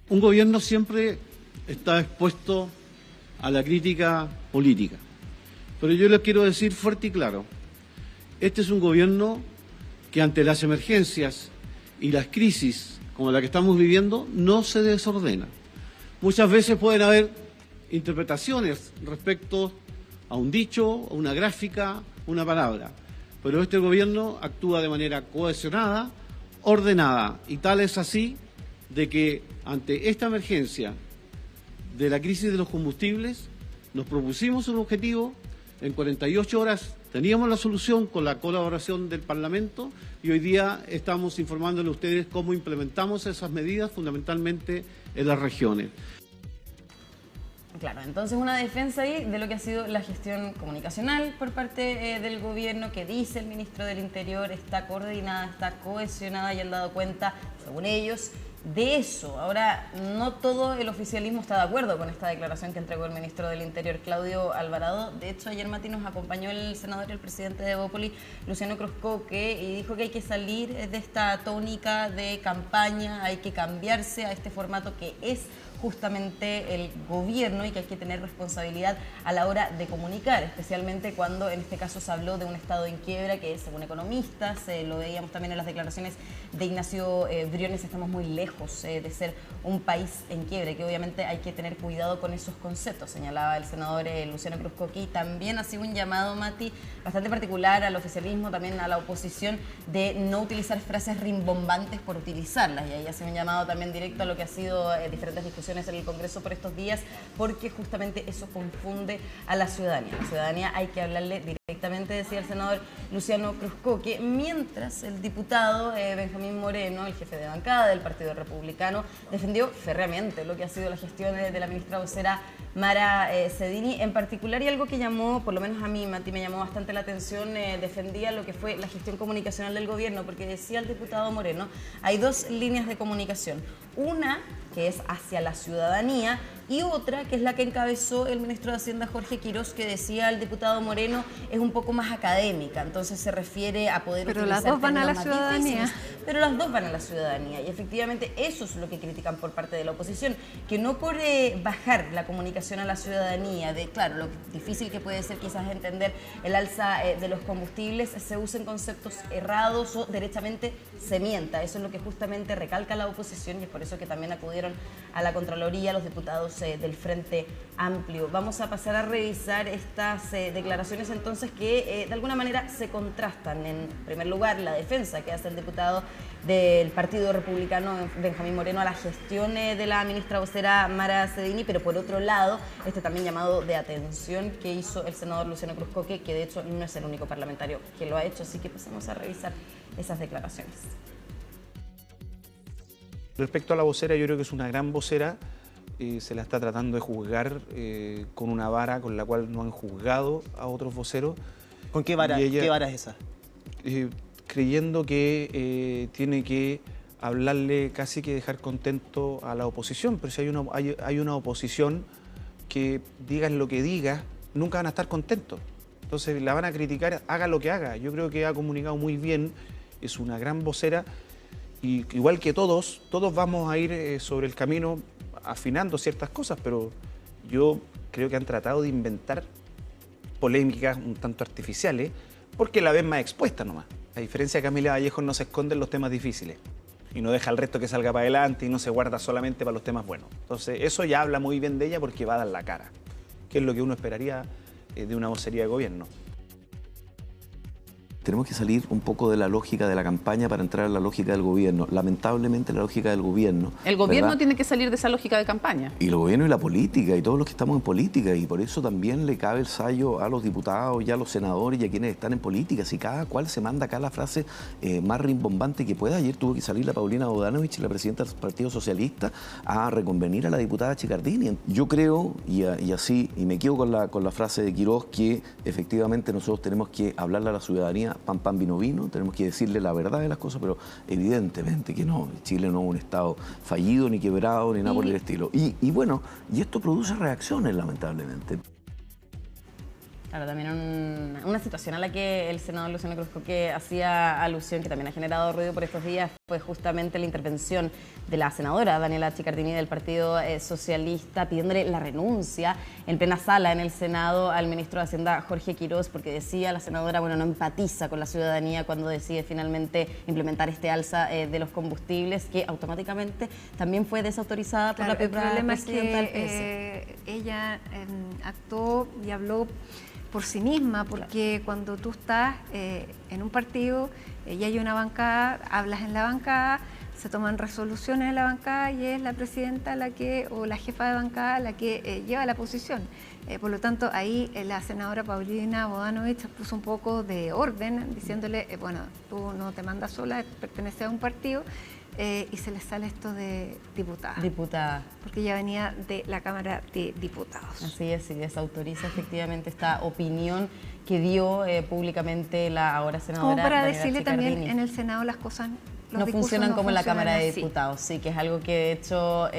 Un gobierno siempre está expuesto a la crítica política, pero yo les quiero decir fuerte y claro, este es un gobierno que ante las emergencias y las crisis como la que estamos viviendo, no se desordena. Muchas veces pueden haber interpretaciones respecto a un dicho, a una gráfica, una palabra, pero este gobierno actúa de manera cohesionada, ordenada, y tal es así de que ante esta emergencia de la crisis de los combustibles nos propusimos un objetivo. En 48 horas teníamos la solución con la colaboración del Parlamento, y hoy día estamos informándole a ustedes cómo implementamos esas medidas, fundamentalmente en las regiones. Claro, entonces una defensa ahí de lo que ha sido la gestión comunicacional por parte del gobierno, que dice el ministro del Interior está coordinada, está cohesionada, y han dado cuenta, según ellos, de eso. Ahora, no todo el oficialismo está de acuerdo con esta declaración que entregó el ministro del Interior, Claudio Alvarado. De hecho, ayer, Mati, nos acompañó el senador y el presidente de Evópolis, Luciano Cruzcoque, y dijo que hay que salir de esta tónica de campaña, hay que cambiarse a este formato que es justamente el gobierno, y que hay que tener responsabilidad a la hora de comunicar, especialmente cuando en este caso se habló de un estado en quiebra que, según economistas, lo veíamos también en las declaraciones de Ignacio Briones, estamos muy lejos de ser un país en quiebra, y que obviamente hay que tener cuidado con esos conceptos, señalaba el senador Luciano Cruzcoque. Y también ha sido un llamado, Mati, bastante particular al oficialismo, también a la oposición, de no utilizar frases rimbombantes por utilizarlas, y ahí hace un llamado también directo a lo que ha sido diferentes discusiones en el Congreso por estos días, porque justamente eso confunde a la ciudadanía. A la ciudadanía hay que hablarle directamente, decía el senador Luciano Cruzcoque, mientras el diputado Benjamín Moreno, el jefe de bancada del Partido Republicano, defendió férreamente lo que ha sido la gestión de la ministra vocera Mara Cedini en particular, y algo que llamó, por lo menos a mí, Mati, me llamó bastante la atención, defendía lo que fue la gestión comunicacional del gobierno, porque decía el diputado Moreno, hay 2 líneas de comunicación, una que es hacia la ciudadanía y otra que es la que encabezó el ministro de Hacienda, Jorge Quiroz, que decía el diputado Moreno es un poco más académica, entonces se refiere a poder pero utilizar las dos van a la ciudadanía. Pero las dos van a la ciudadanía, y efectivamente eso es lo que critican por parte de la oposición, que no por bajar la comunicación a la ciudadanía, de claro, lo difícil que puede ser quizás entender el alza de los combustibles, se usen conceptos errados o derechamente se mienta. Eso es lo que justamente recalca la oposición, y es por eso que también acudieron a la Contraloría los diputados diputados del Frente Amplio. Vamos a pasar a revisar estas declaraciones entonces que de alguna manera se contrastan. En primer lugar, la defensa que hace el diputado del Partido Republicano, Benjamín Moreno, a la gestión de la ministra vocera Mara Cedini, pero por otro lado, este también llamado de atención que hizo el senador Luciano Cruzcoque, que de hecho no es el único parlamentario que lo ha hecho, así que pasamos a revisar esas declaraciones. Respecto a la vocera, yo creo que es una gran vocera, se la está tratando de juzgar con una vara con la cual no han juzgado a otros voceros. ¿Con qué vara, qué vara es esa? Creyendo que tiene que hablarle, casi que dejar contento a la oposición, pero si hay una oposición que digan lo que diga, nunca van a estar contentos. Entonces la van a criticar, haga lo que haga. Yo creo que ha comunicado muy bien, es una gran vocera, y igual que todos vamos a ir sobre el camino afinando ciertas cosas, pero yo creo que han tratado de inventar polémicas un tanto artificiales, porque la ven más expuesta nomás. A diferencia de Camila Vallejo, no se esconde en los temas difíciles y no deja al resto que salga para adelante y no se guarda solamente para los temas buenos. Entonces eso ya habla muy bien de ella porque va a dar la cara, que es lo que uno esperaría de una vocería de gobierno. Tenemos que salir un poco de la lógica de la campaña para entrar en la lógica del gobierno. Lamentablemente la lógica del gobierno. El gobierno, ¿verdad?, tiene que salir de esa lógica de campaña. Y el gobierno y la política, y todos los que estamos en política, y por eso también le cabe el sayo a los diputados y a los senadores y a quienes están en política. Si cada cual se manda acá la frase más rimbombante que pueda. Ayer tuvo que salir la Paulina Bodanovich, la presidenta del Partido Socialista, a reconvenir a la diputada Chicardini. Yo creo, y así, y me quedo con la frase de Quiroz, que efectivamente nosotros tenemos que hablarle a la ciudadanía pan, pan, vino, vino. Tenemos que decirle la verdad de las cosas, pero evidentemente que no. Chile no es un Estado fallido, ni quebrado, ni nada por el estilo. Y bueno, y esto produce reacciones, lamentablemente. Claro, también una situación a la que el senador Luciano Cruzcoque hacía alusión, que también ha generado ruido por estos días, fue justamente la intervención de la senadora Daniela Chicardini del Partido Socialista, pidiéndole la renuncia en plena sala en el Senado al ministro de Hacienda Jorge Quiroz, porque decía la senadora, bueno, no empatiza con la ciudadanía cuando decide finalmente implementar este alza de los combustibles, que automáticamente también fue desautorizada por la presidenta del PS. El problema es que ella actuó y habló por sí misma, porque cuando tú estás en un partido y hay una bancada, hablas en la bancada, se toman resoluciones en la bancada y es la presidenta o la jefa de bancada la que lleva la posición. Por lo tanto, ahí la senadora Paulina Bodanovich puso un poco de orden, diciéndole, bueno, tú no te mandas sola, perteneces a un partido. Y se le sale esto de diputada. Diputada. Porque ya venía de la Cámara de Diputados. Así es, y desautoriza efectivamente esta opinión que dio públicamente la ahora senadora. Como para Daniela decirle Chicardini. también en el Senado las cosas no funcionan como en la Cámara de así. Diputados, sí, que es algo que de hecho,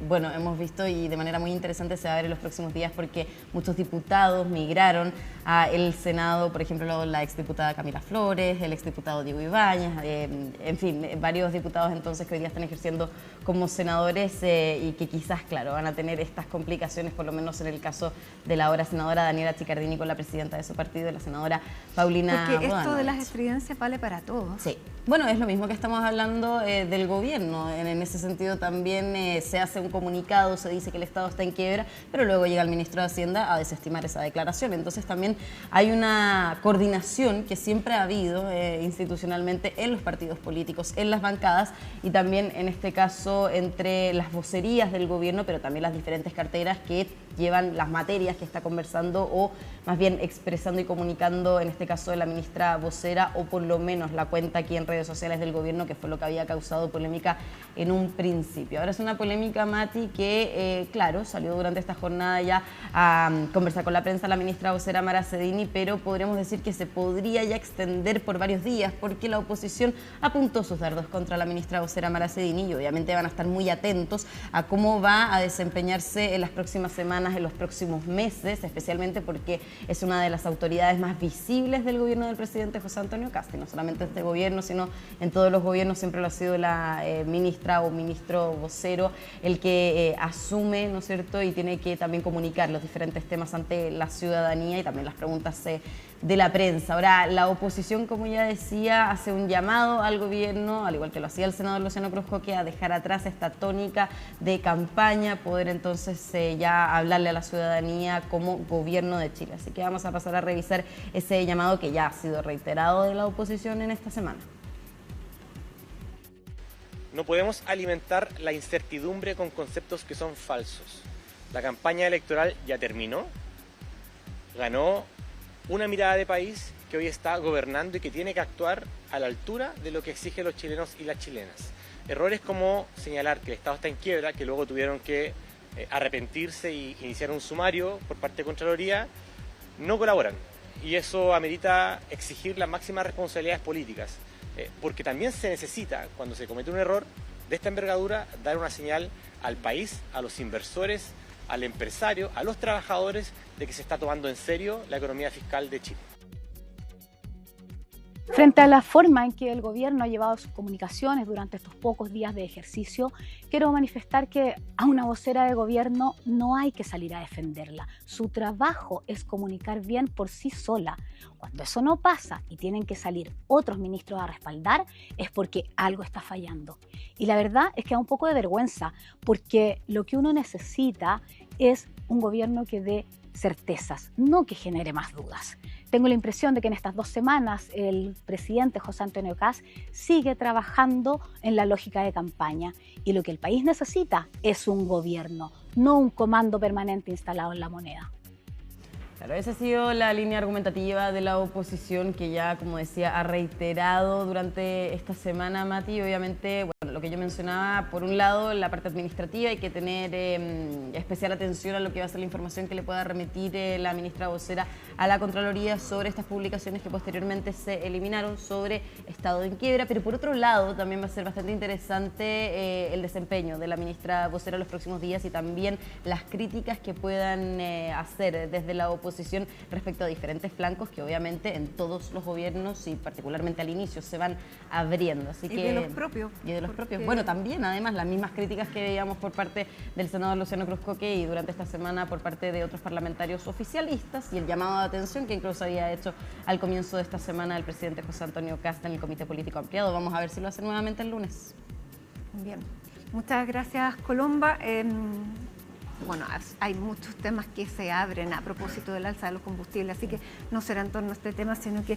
bueno, hemos visto y de manera muy interesante se va a ver en los próximos días porque muchos diputados migraron al Senado, por ejemplo, la exdiputada Camila Flores, el exdiputado Diego Ibáñez, en fin, varios diputados entonces que hoy día están ejerciendo como senadores y que quizás, claro, van a tener estas complicaciones, por lo menos en el caso de la ahora senadora Daniela Chicardini con la presidenta de su partido, la senadora Paulina Porque esto Bodanovich. de las estridencias vale para todos. Sí. Bueno, es lo mismo que estamos hablando del gobierno. En ese sentido también se hace un comunicado, se dice que el Estado está en quiebra, pero luego llega el ministro de Hacienda a desestimar esa declaración. Entonces también hay una coordinación que siempre ha habido institucionalmente en los partidos políticos, en las bancadas y también en este caso entre las vocerías del gobierno, pero también las diferentes carteras que llevan las materias que está conversando o más bien expresando y comunicando, en este caso de la ministra vocera, o por lo menos la cuenta aquí en redes sociales del gobierno, que fue lo que había causado polémica en un principio. Ahora es una polémica, Mati, que claro, salió durante esta jornada ya a conversar con la prensa la ministra vocera Mara Cedini, pero podríamos decir que se podría ya extender por varios días, porque la oposición apuntó sus dardos contra la ministra vocera Mara Cedini y obviamente van a estar muy atentos a cómo va a desempeñarse en las próximas semanas, en los próximos meses, especialmente porque es una de las autoridades más visibles del gobierno del presidente José Antonio Kast, y no solamente este gobierno, sino en todos los gobiernos gobiernos siempre lo ha sido la ministra o ministro vocero el que asume, ¿no es cierto?, y tiene que también comunicar los diferentes temas ante la ciudadanía y también las preguntas de la prensa. Ahora, la oposición, como ya decía, hace un llamado al gobierno, al igual que lo hacía el senador Luciano Cruz-Coke, a dejar atrás esta tónica de campaña, poder entonces ya hablarle a la ciudadanía como gobierno de Chile. Así que vamos a pasar a revisar ese llamado que ya ha sido reiterado de la oposición en esta semana. No podemos alimentar la incertidumbre con conceptos que son falsos. La campaña electoral ya terminó, ganó una mirada de país que hoy está gobernando y que tiene que actuar a la altura de lo que exigen los chilenos y las chilenas. Errores como señalar que el Estado está en quiebra, que luego tuvieron que arrepentirse y iniciar un sumario por parte de Contraloría, no colaboran. Y eso amerita exigir las máximas responsabilidades políticas, porque también se necesita, cuando se comete un error de esta envergadura, dar una señal al país, a los inversores, al empresario, a los trabajadores, de que se está tomando en serio la economía fiscal de Chile. Frente a la forma en que el gobierno ha llevado sus comunicaciones durante estos pocos días de ejercicio, quiero manifestar que a una vocera de gobierno no hay que salir a defenderla. Su trabajo es comunicar bien por sí sola. Cuando eso no pasa y tienen que salir otros ministros a respaldar, es porque algo está fallando. Y la verdad es que da un poco de vergüenza, porque lo que uno necesita es un gobierno que dé certezas, no que genere más dudas. Tengo la impresión de que en estas 2 semanas el presidente José Antonio Kast sigue trabajando en la lógica de campaña y lo que el país necesita es un gobierno, no un comando permanente instalado en la moneda. Claro, esa ha sido la línea argumentativa de la oposición que ya, como decía, ha reiterado durante esta semana, Mati. Obviamente, bueno, lo que yo mencionaba, por un lado, la parte administrativa, hay que tener especial atención a lo que va a ser la información que le pueda remitir la ministra vocera a la Contraloría sobre estas publicaciones que posteriormente se eliminaron sobre estado en quiebra. Pero por otro lado, también va a ser bastante interesante el desempeño de la ministra vocera en los próximos días y también las críticas que puedan hacer desde la oposición respecto a diferentes flancos que obviamente en todos los gobiernos y particularmente al inicio se van abriendo. Así y de los propios. Y de los propios. Bueno, también además las mismas críticas que veíamos por parte del senador Luciano Cruz-Coke y durante esta semana por parte de otros parlamentarios oficialistas y el llamado de atención que incluso había hecho al comienzo de esta semana el presidente José Antonio Kast en el Comité Político Ampliado. Vamos a ver si lo hace nuevamente el lunes. Bien. Muchas gracias, Colomba. Bueno, hay muchos temas que se abren a propósito del alza de los combustibles, así que no será en torno a este tema, sino que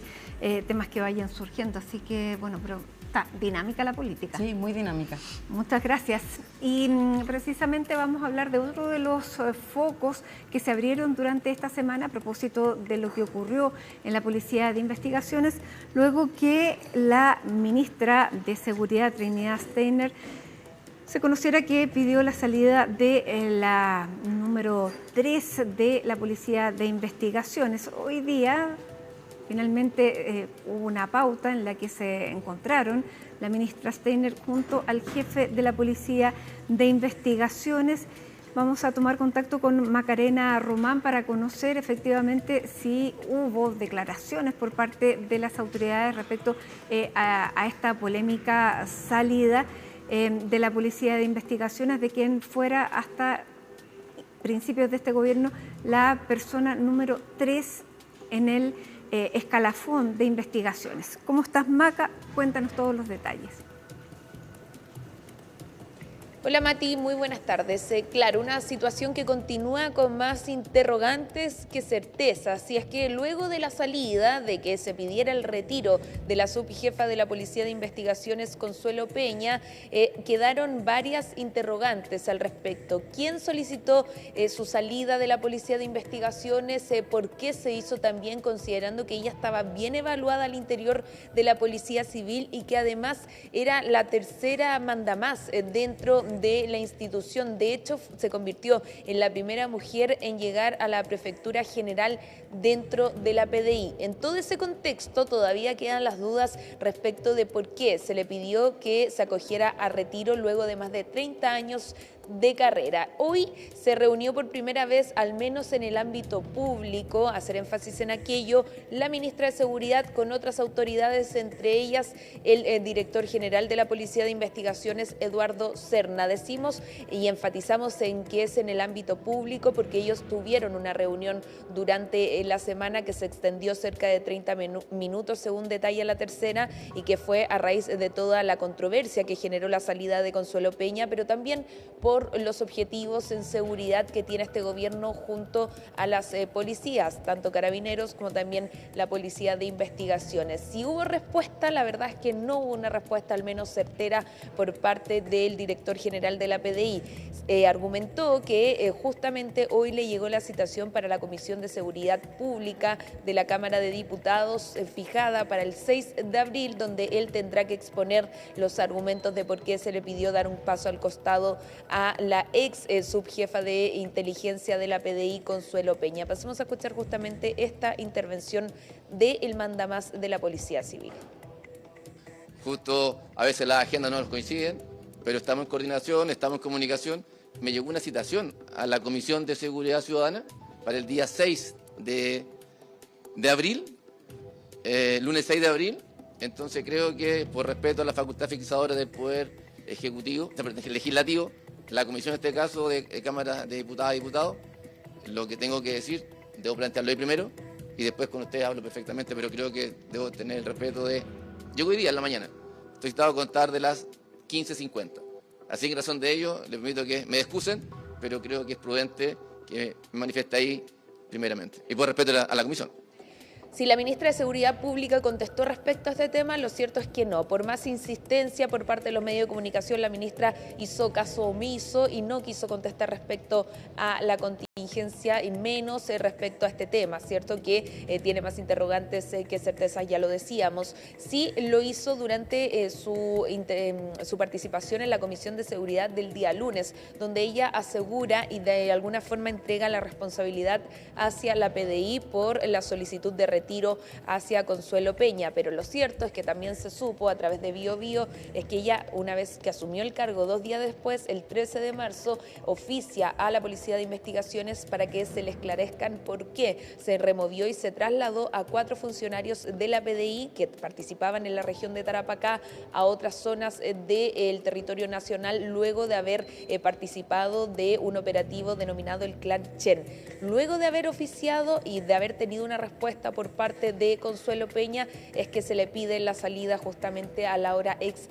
temas que vayan surgiendo. Así que, bueno, pero está dinámica la política. Sí, muy dinámica. Muchas gracias. Y precisamente vamos a hablar de otro de los focos que se abrieron durante esta semana a propósito de lo que ocurrió en la Policía de Investigaciones, luego que la ministra de Seguridad, Trinidad Steiner, se conociera que pidió la salida de la número 3 de la Policía de Investigaciones. Hoy día, finalmente, hubo una pauta en la que se encontraron la ministra Steiner junto al jefe de la Policía de Investigaciones. Vamos a tomar contacto con Macarena Román para conocer efectivamente si hubo declaraciones por parte de las autoridades respecto a esta polémica salida de la Policía de Investigaciones, de quien fuera hasta principios de este gobierno la persona número 3 en el escalafón de investigaciones. ¿Cómo estás, Maca? Cuéntanos todos los detalles. Hola Mati, muy buenas tardes. Claro, una situación que continúa con más interrogantes que certezas. Si es que luego de la salida, de que se pidiera el retiro de la subjefa de la Policía de Investigaciones, Consuelo Peña, quedaron varias interrogantes al respecto. ¿Quién solicitó su salida de la Policía de Investigaciones? ¿Por qué se hizo también considerando que ella estaba bien evaluada al interior de la Policía Civil y que además era la tercera mandamás dentro de la institución? De hecho, se convirtió en la primera mujer en llegar a la Prefectura General dentro de la PDI. En todo ese contexto todavía quedan las dudas respecto de por qué se le pidió que se acogiera a retiro luego de más de 30 años de carrera. Hoy se reunió por primera vez, al menos en el ámbito público, hacer énfasis en aquello, la ministra de Seguridad con otras autoridades, entre ellas el director general de la Policía de Investigaciones, Eduardo Serna. Decimos y enfatizamos en que es en el ámbito público porque ellos tuvieron una reunión durante la semana que se extendió cerca de 30 minutos, según detalla La Tercera, y que fue a raíz de toda la controversia que generó la salida de Consuelo Peña, pero también por los objetivos en seguridad que tiene este gobierno junto a las policías, tanto carabineros como también la Policía de Investigaciones. Si hubo respuesta, la verdad es que no hubo una respuesta al menos certera por parte del director general de la PDI. Argumentó que justamente hoy le llegó la citación para la Comisión de Seguridad Pública de la Cámara de Diputados fijada para el 6 de abril, donde él tendrá que exponer los argumentos de por qué se le pidió dar un paso al costado a la ex subjefa de inteligencia de la PDI, Consuelo Peña. Pasemos a escuchar justamente esta intervención del mandamás de la Policía Civil. Justo a veces las agendas no nos coinciden, pero estamos en coordinación, estamos en comunicación. Me llegó una citación a la Comisión de Seguridad Ciudadana para el día 6 de abril, lunes 6 de abril. Entonces creo que por respeto a la facultad fixadora del Poder Ejecutivo, Legislativo, la Comisión en este caso de Cámara de Diputadas y Diputados, lo que tengo que decir, debo plantearlo ahí primero y después con ustedes hablo perfectamente, pero creo que debo tener el respeto de... Llego hoy día en la mañana, estoy citado a contar de las 15:50. Así que en razón de ello, les permito que me excusen, pero creo que es prudente que me manifieste ahí primeramente. Y por respeto a la comisión. Si la ministra de Seguridad Pública contestó respecto a este tema, lo cierto es que no. Por más insistencia por parte de los medios de comunicación, la ministra hizo caso omiso y no quiso contestar respecto a la contingencia y menos respecto a este tema, ¿cierto? Que tiene más interrogantes que certezas, ya lo decíamos. Sí lo hizo durante su participación en la Comisión de Seguridad del día lunes, donde ella asegura y de alguna forma entrega la responsabilidad hacia la PDI por la solicitud de retiro hacia Consuelo Peña, pero lo cierto es que también se supo a través de Bio Bio es que ella, una vez que asumió el cargo 2 días después, el 13 de marzo, oficia a la Policía de Investigaciones para que se le esclarezcan por qué se removió y se trasladó a 4 funcionarios de la PDI que participaban en la región de Tarapacá a otras zonas del territorio nacional luego de haber participado de un operativo denominado el Clan Chen. Luego de haber oficiado y de haber tenido una respuesta por parte de Consuelo Peña es que se le pide la salida justamente a la ahora ex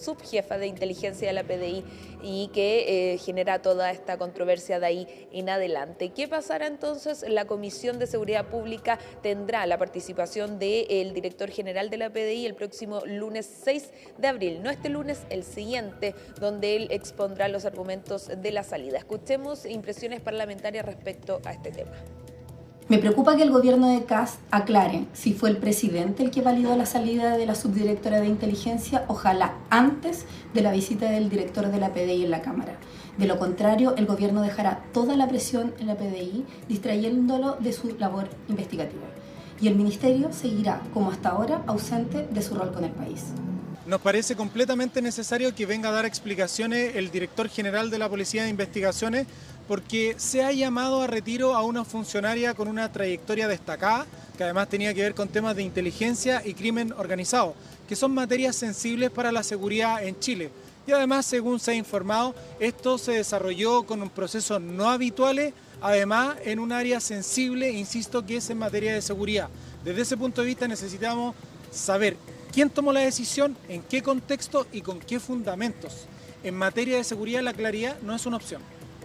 subjefa de inteligencia de la PDI y que genera toda esta controversia de ahí en adelante. ¿Qué pasará entonces? La Comisión de Seguridad Pública tendrá la participación del director general de la PDI el próximo lunes 6 de abril, no este lunes, el siguiente, donde él expondrá los argumentos de la salida. Escuchemos impresiones parlamentarias respecto a este tema. Me preocupa que el gobierno de Kast aclare si fue el presidente el que validó la salida de la subdirectora de inteligencia, ojalá antes de la visita del director de la PDI en la Cámara. De lo contrario, el gobierno dejará toda la presión en la PDI, distrayéndolo de su labor investigativa. Y el ministerio seguirá, como hasta ahora, ausente de su rol con el país. Nos parece completamente necesario que venga a dar explicaciones el director general de la Policía de Investigaciones porque se ha llamado a retiro a una funcionaria con una trayectoria destacada, que además tenía que ver con temas de inteligencia y crimen organizado, que son materias sensibles para la seguridad en Chile. Y además, según se ha informado, esto se desarrolló con un proceso no habitual, además en un área sensible, insisto, que es en materia de seguridad. Desde ese punto de vista necesitamos saber quién tomó la decisión, en qué contexto y con qué fundamentos. En materia de seguridad, la claridad no es una opción.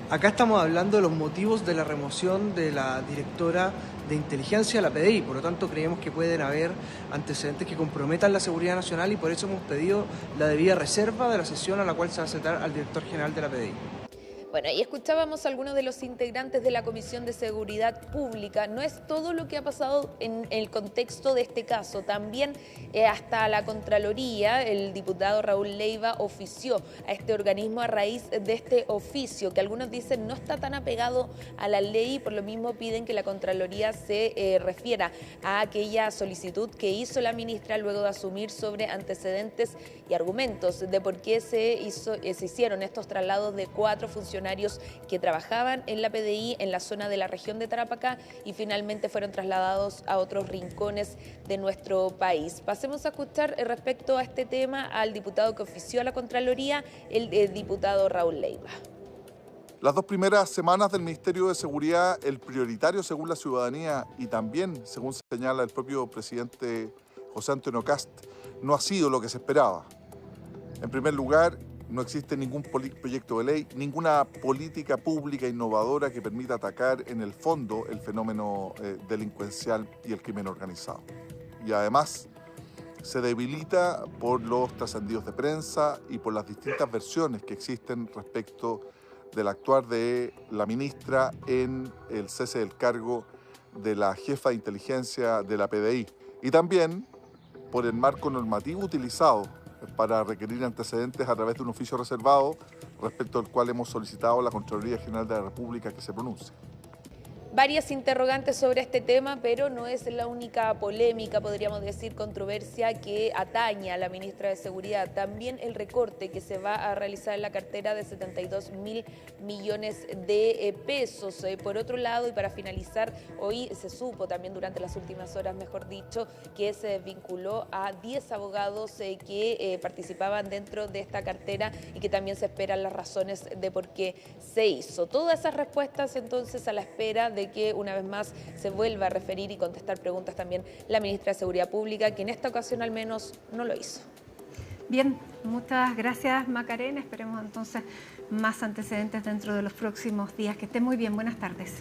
Acá estamos hablando de los motivos de la remoción de la directora de inteligencia de la PDI, por lo tanto creemos que pueden haber antecedentes que comprometan la seguridad nacional y por eso hemos pedido la debida reserva de la sesión a la cual se va a sentar al director general de la PDI. Bueno, y escuchábamos a algunos de los integrantes de la Comisión de Seguridad Pública. No es todo lo que ha pasado en el contexto de este caso. También hasta la Contraloría, el diputado Raúl Leiva ofició a este organismo a raíz de este oficio, que algunos dicen no está tan apegado a la ley, por lo mismo piden que la Contraloría se refiera a aquella solicitud que hizo la ministra luego de asumir sobre antecedentes y argumentos de por qué se hicieron estos traslados de 4 funcionarios que trabajaban en la PDI en la zona de la región de Tarapacá y finalmente fueron trasladados a otros rincones de nuestro país. Pasemos a escuchar respecto a este tema al diputado que ofició a la Contraloría, el diputado Raúl Leiva. Las 2 primeras semanas del Ministerio de Seguridad, el prioritario según la ciudadanía y también según señala el propio presidente José Antonio Kast, no ha sido lo que se esperaba. En primer lugar, no existe ningún proyecto de ley, ninguna política pública innovadora que permita atacar en el fondo el fenómeno delincuencial y el crimen organizado. Y además se debilita por los trascendidos de prensa y por las distintas versiones que existen respecto del actuar de la ministra en el cese del cargo de la jefa de inteligencia de la PDI. Y también por el marco normativo utilizado para requerir antecedentes a través de un oficio reservado respecto al cual hemos solicitado a la Contraloría General de la República que se pronuncie. Varias interrogantes sobre este tema, pero no es la única polémica, podríamos decir, controversia que atañe a la ministra de Seguridad. También el recorte que se va a realizar en la cartera de 72.000 millones de pesos. Por otro lado, y para finalizar, hoy se supo también durante las últimas horas, mejor dicho, que se desvinculó a 10 abogados que participaban dentro de esta cartera y que también se esperan las razones de por qué se hizo. Todas esas respuestas entonces a la espera de que una vez más se vuelva a referir y contestar preguntas también la ministra de Seguridad Pública, que en esta ocasión al menos no lo hizo. Bien, muchas gracias Macarena, esperemos entonces más antecedentes dentro de los próximos días. Que esté muy bien, buenas tardes.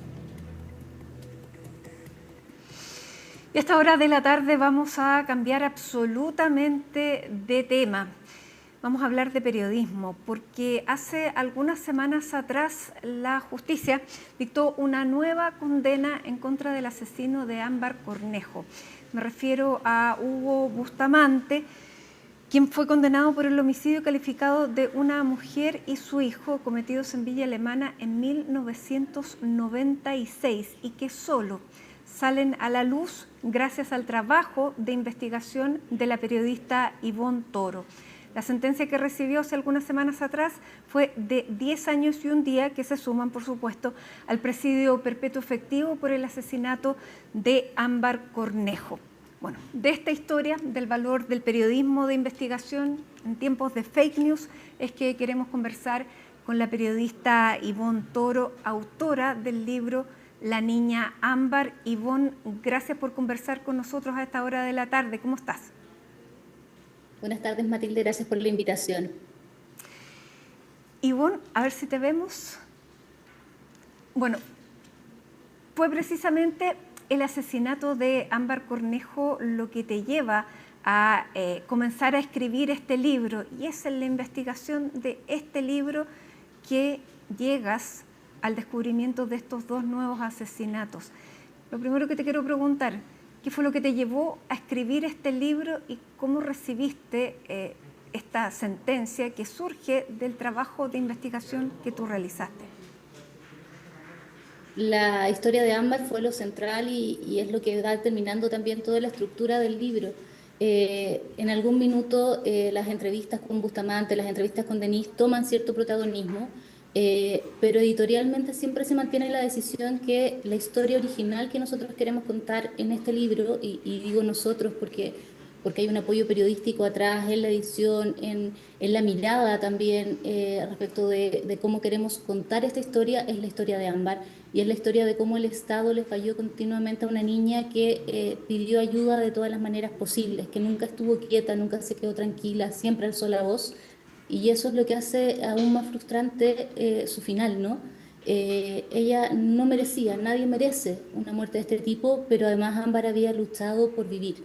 Y a esta hora de la tarde vamos a cambiar absolutamente de tema. Vamos a hablar de periodismo, porque hace algunas semanas atrás la justicia dictó una nueva condena en contra del asesino de Ámbar Cornejo. Me refiero a Hugo Bustamante, quien fue condenado por el homicidio calificado de una mujer y su hijo cometidos en Villa Alemana en 1996 y que solo salen a la luz gracias al trabajo de investigación de la periodista Ivonne Toro. La sentencia que recibió hace algunas semanas atrás fue de 10 años y un día, que se suman, por supuesto, al presidio perpetuo efectivo por el asesinato de Ámbar Cornejo. Bueno, de esta historia, del valor del periodismo de investigación en tiempos de fake news, es que queremos conversar con la periodista Ivonne Toro, autora del libro La niña Ámbar. Ivonne, gracias por conversar con nosotros a esta hora de la tarde. ¿Cómo estás? Buenas tardes, Matilde, gracias por la invitación. Ivonne, a ver si te vemos. Bueno, fue precisamente el asesinato de Ámbar Cornejo lo que te lleva a comenzar a escribir este libro, y es en la investigación de este libro que llegas al descubrimiento de estos 2 nuevos asesinatos. Lo primero que te quiero preguntar, ¿qué fue lo que te llevó a escribir este libro y cómo recibiste esta sentencia que surge del trabajo de investigación que tú realizaste? La historia de Ámbar fue lo central y es lo que va determinando también toda la estructura del libro. En algún minuto las entrevistas con Bustamante, las entrevistas con Denise toman cierto protagonismo, pero editorialmente siempre se mantiene la decisión que la historia original que nosotros queremos contar en este libro, y digo nosotros porque hay un apoyo periodístico atrás en la edición, en la mirada también respecto de cómo queremos contar esta historia, es la historia de Ámbar, y es la historia de cómo el Estado le falló continuamente a una niña que pidió ayuda de todas las maneras posibles, que nunca estuvo quieta, nunca se quedó tranquila, siempre alzó la voz. Y eso es lo que hace aún más frustrante su final, ¿no? Ella no merecía, nadie merece una muerte de este tipo, pero además Ámbar había luchado por vivir.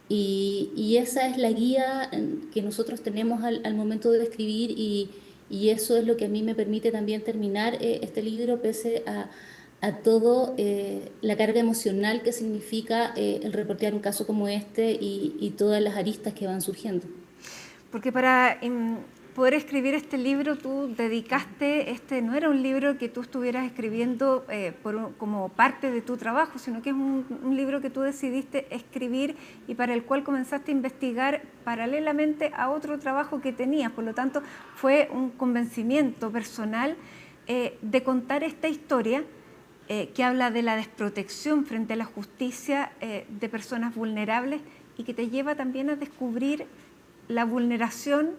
Y esa es la guía que nosotros tenemos al momento de escribir y y eso es lo que a mí me permite también terminar este libro pese a todo la carga emocional que significa el reportear un caso como este y todas las aristas que van surgiendo. Porque para poder escribir este libro tú dedicaste, no era un libro que tú estuvieras escribiendo como parte de tu trabajo, sino que es un libro que tú decidiste escribir y para el cual comenzaste a investigar paralelamente a otro trabajo que tenías. Por lo tanto, fue un convencimiento personal de contar esta historia que habla de la desprotección frente a la justicia de personas vulnerables y que te lleva también a descubrir la vulneración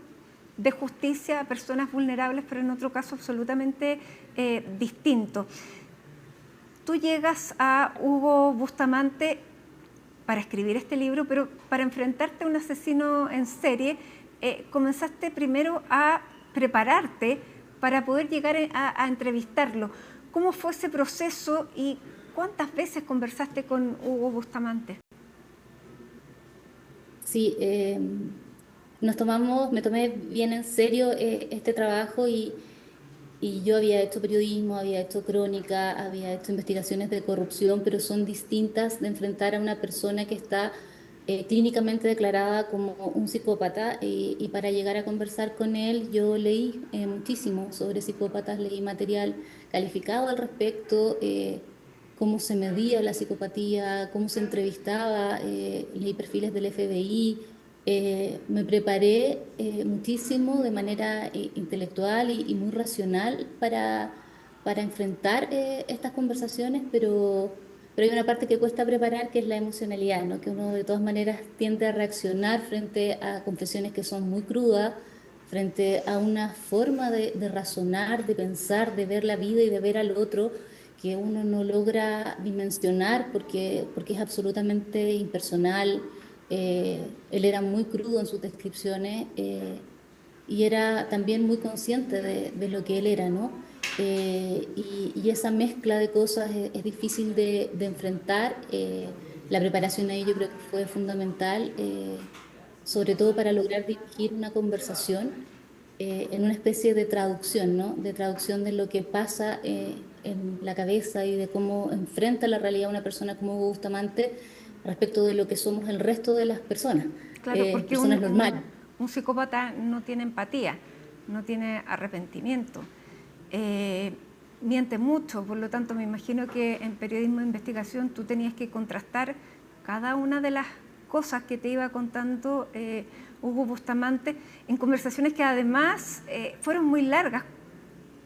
de justicia a personas vulnerables, pero en otro caso absolutamente distinto. Tú llegas a Hugo Bustamante para escribir este libro, pero para enfrentarte a un asesino en serie, comenzaste primero a prepararte para poder llegar a entrevistarlo. ¿Cómo fue ese proceso y cuántas veces conversaste con Hugo Bustamante? Sí, me tomé bien en serio este trabajo y yo había hecho periodismo, había hecho crónica, había hecho investigaciones de corrupción, pero son distintas de enfrentar a una persona que está clínicamente declarada como un psicópata y para llegar a conversar con él yo leí muchísimo sobre psicópatas, leí material calificado al respecto, cómo se medía la psicopatía, cómo se entrevistaba, leí perfiles del FBI. Me preparé muchísimo de manera intelectual y muy racional para enfrentar estas conversaciones, pero hay una parte que cuesta preparar, que es la emocionalidad, ¿no? Que uno de todas maneras tiende a reaccionar frente a confesiones que son muy crudas, frente a una forma de razonar, de pensar, de ver la vida y de ver al otro que uno no logra dimensionar porque es absolutamente impersonal. Él era muy crudo en sus descripciones y era también muy consciente de lo que él era, ¿no? Y esa mezcla de cosas es difícil de enfrentar. La preparación ahí yo creo que fue fundamental, sobre todo para lograr dirigir una conversación en una especie de traducción, ¿no? De traducción de lo que pasa en la cabeza y de cómo enfrenta la realidad una persona como Hugo Bustamante respecto de lo que somos el resto de las personas, claro, porque personas normales. Un psicópata no tiene empatía, no tiene arrepentimiento, miente mucho, por lo tanto me imagino que en periodismo de investigación tú tenías que contrastar cada una de las cosas que te iba contando Hugo Bustamante en conversaciones que además fueron muy largas.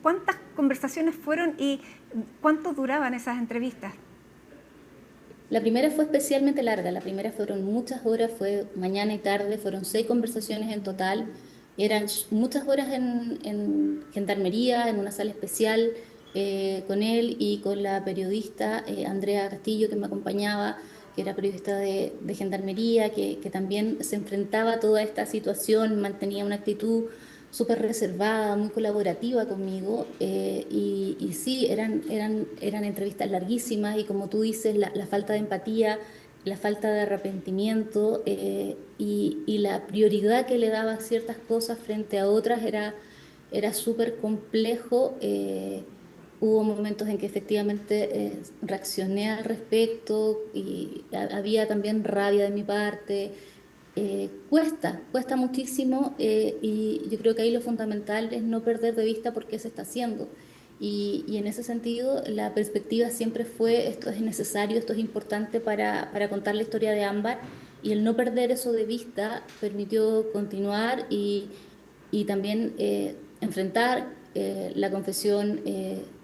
¿Cuántas conversaciones fueron y cuánto duraban esas entrevistas? La primera fue especialmente larga, la primera fueron muchas horas, fue mañana y tarde, fueron 6 conversaciones en total, eran muchas horas en Gendarmería, en una sala especial con él y con la periodista Andrea Castillo que me acompañaba, que era periodista de Gendarmería, que también se enfrentaba a toda esta situación, mantenía una actitud súper reservada, muy colaborativa conmigo, y sí, eran entrevistas larguísimas y como tú dices, la falta de empatía, la falta de arrepentimiento y la prioridad que le daba a ciertas cosas frente a otras era súper complejo. Hubo momentos en que efectivamente reaccioné al respecto y había también rabia de mi parte. Cuesta muchísimo y yo creo que ahí lo fundamental es no perder de vista por qué se está haciendo y en ese sentido la perspectiva siempre fue esto es necesario, esto es importante para contar la historia de Ámbar y el no perder eso de vista permitió continuar y también enfrentar la confesión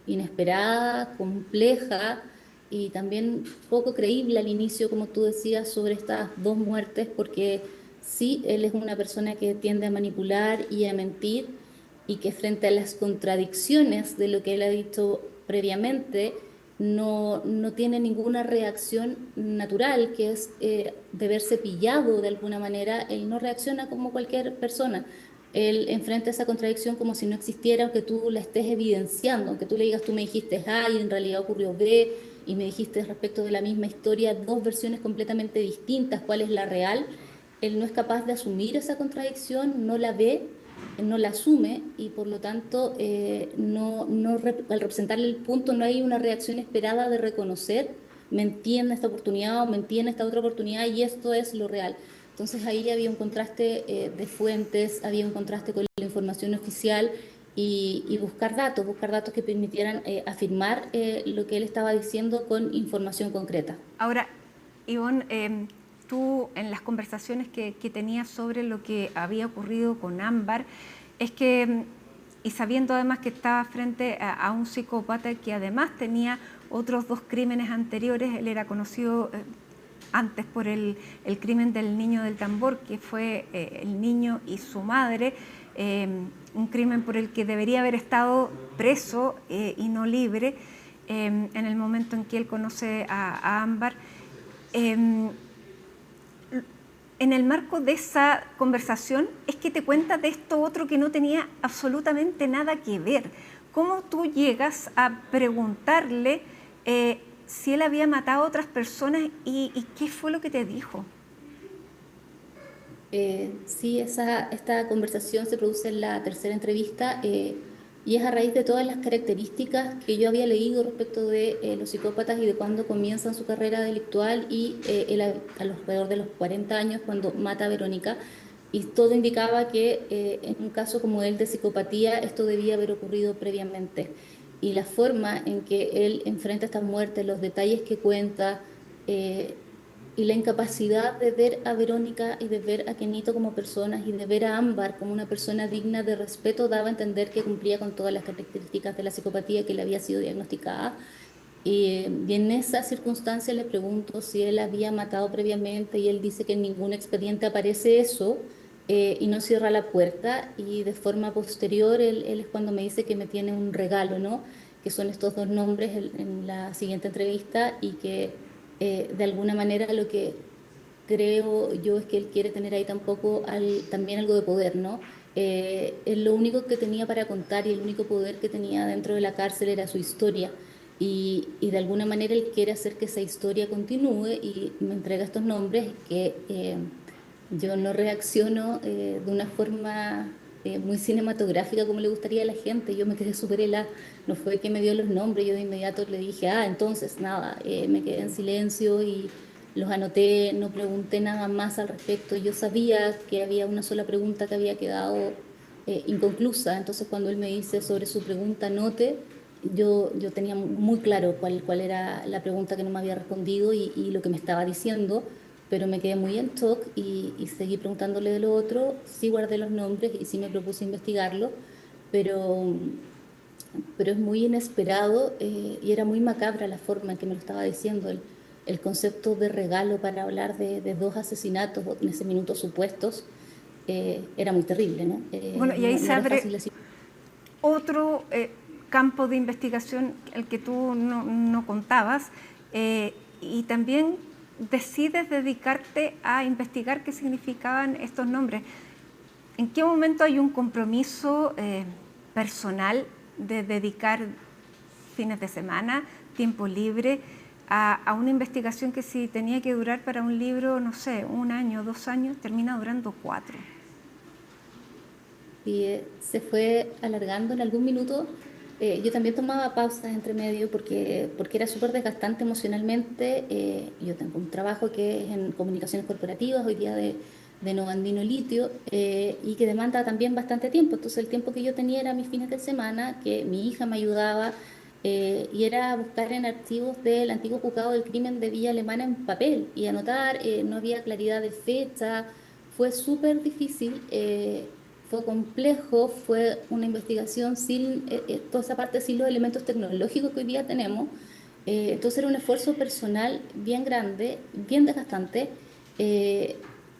inesperada, compleja y también poco creíble al inicio, como tú decías, sobre estas 2 muertes, porque sí, él es una persona que tiende a manipular y a mentir, y que frente a las contradicciones de lo que él ha dicho previamente, no tiene ninguna reacción natural, que es de verse pillado de alguna manera. Él no reacciona como cualquier persona. Él enfrenta esa contradicción como si no existiera, aunque tú la estés evidenciando, aunque tú le digas, tú me dijiste A y en realidad ocurrió B, y me dijiste respecto de la misma historia 2 versiones completamente distintas, cuál es la real. Él no es capaz de asumir esa contradicción, no la ve no la asume y por lo tanto al representarle el punto no hay una reacción esperada de reconocer, mentí en esta oportunidad o mentí en esta otra oportunidad y esto es lo real. Entonces ahí había un contraste de fuentes, había un contraste con la información oficial y buscar datos que permitieran afirmar lo que él estaba diciendo con información concreta. Ahora, Ivonne, tú en las conversaciones que tenías sobre lo que había ocurrido con Ámbar, es que, y sabiendo además que estaba frente a un psicópata que además tenía otros 2 crímenes anteriores, él era conocido antes por el crimen del niño del tambor, que fue el niño y su madre, un crimen por el que debería haber estado preso y no libre en el momento en que él conoce a Ámbar. En el marco de esa conversación es que te cuentas de esto otro que no tenía absolutamente nada que ver. ¿Cómo tú llegas a preguntarle si él había matado a otras personas y qué fue lo que te dijo? Sí, esta conversación se produce en la tercera entrevista y es a raíz de todas las características que yo había leído respecto de los psicópatas y de cuándo comienzan su carrera delictual y alrededor de los 40 años cuando mata a Verónica. Y todo indicaba que en un caso como el de psicopatía esto debía haber ocurrido previamente. Y la forma en que él enfrenta esta muerte, los detalles que cuenta y la incapacidad de ver a Verónica y de ver a Kenito como personas y de ver a Ámbar como una persona digna de respeto daba a entender que cumplía con todas las características de la psicopatía que le había sido diagnosticada. Y en esa circunstancia le pregunto si él había matado previamente y él dice que en ningún expediente aparece eso. Y no cierra la puerta y de forma posterior él es cuando me dice que me tiene un regalo, ¿no? Que son estos 2 nombres en la siguiente entrevista y que de alguna manera lo que creo yo es que él quiere tener ahí también algo de poder, ¿no? Él lo único que tenía para contar y el único poder que tenía dentro de la cárcel era su historia y de alguna manera él quiere hacer que esa historia continúe y me entrega estos nombres que yo no reacciono de una forma muy cinematográfica como le gustaría a la gente. Yo me quedé súper helada, no fue que me dio los nombres, yo de inmediato le dije, entonces nada, me quedé en silencio y los anoté, no pregunté nada más al respecto. Yo sabía que había una sola pregunta que había quedado inconclusa, entonces cuando él me dice sobre su pregunta, anote, yo tenía muy claro cuál era la pregunta que no me había respondido y lo que me estaba diciendo. Pero me quedé muy en shock y seguí preguntándole de lo otro, sí guardé los nombres y sí me propuse investigarlo, pero es muy inesperado y era muy macabra la forma en que me lo estaba diciendo, el concepto de regalo para hablar de 2 asesinatos en ese minuto supuestos, era muy terrible, ¿no? Bueno, y ahí se abre otro campo de investigación, el que tú no contabas, y también decides dedicarte a investigar qué significaban estos nombres. ¿En qué momento hay un compromiso personal de dedicar fines de semana, tiempo libre, a una investigación que si tenía que durar para un libro, no sé, 1 año, 2 años, termina durando 4? Y se fue alargando en algún minuto. Yo también tomaba pausas entre medio porque era súper desgastante emocionalmente. Yo tengo un trabajo que es en comunicaciones corporativas, hoy día de Novandino Litio, y que demanda también bastante tiempo. Entonces el tiempo que yo tenía era mis fines de semana, que mi hija me ayudaba, y era buscar en archivos del antiguo juzgado del crimen de Villa Alemana en papel y anotar. No había claridad de fecha, fue súper difícil. Fue complejo, fue una investigación sin toda esa parte, sin los elementos tecnológicos que hoy día tenemos. Entonces era un esfuerzo personal bien grande, bien desgastante,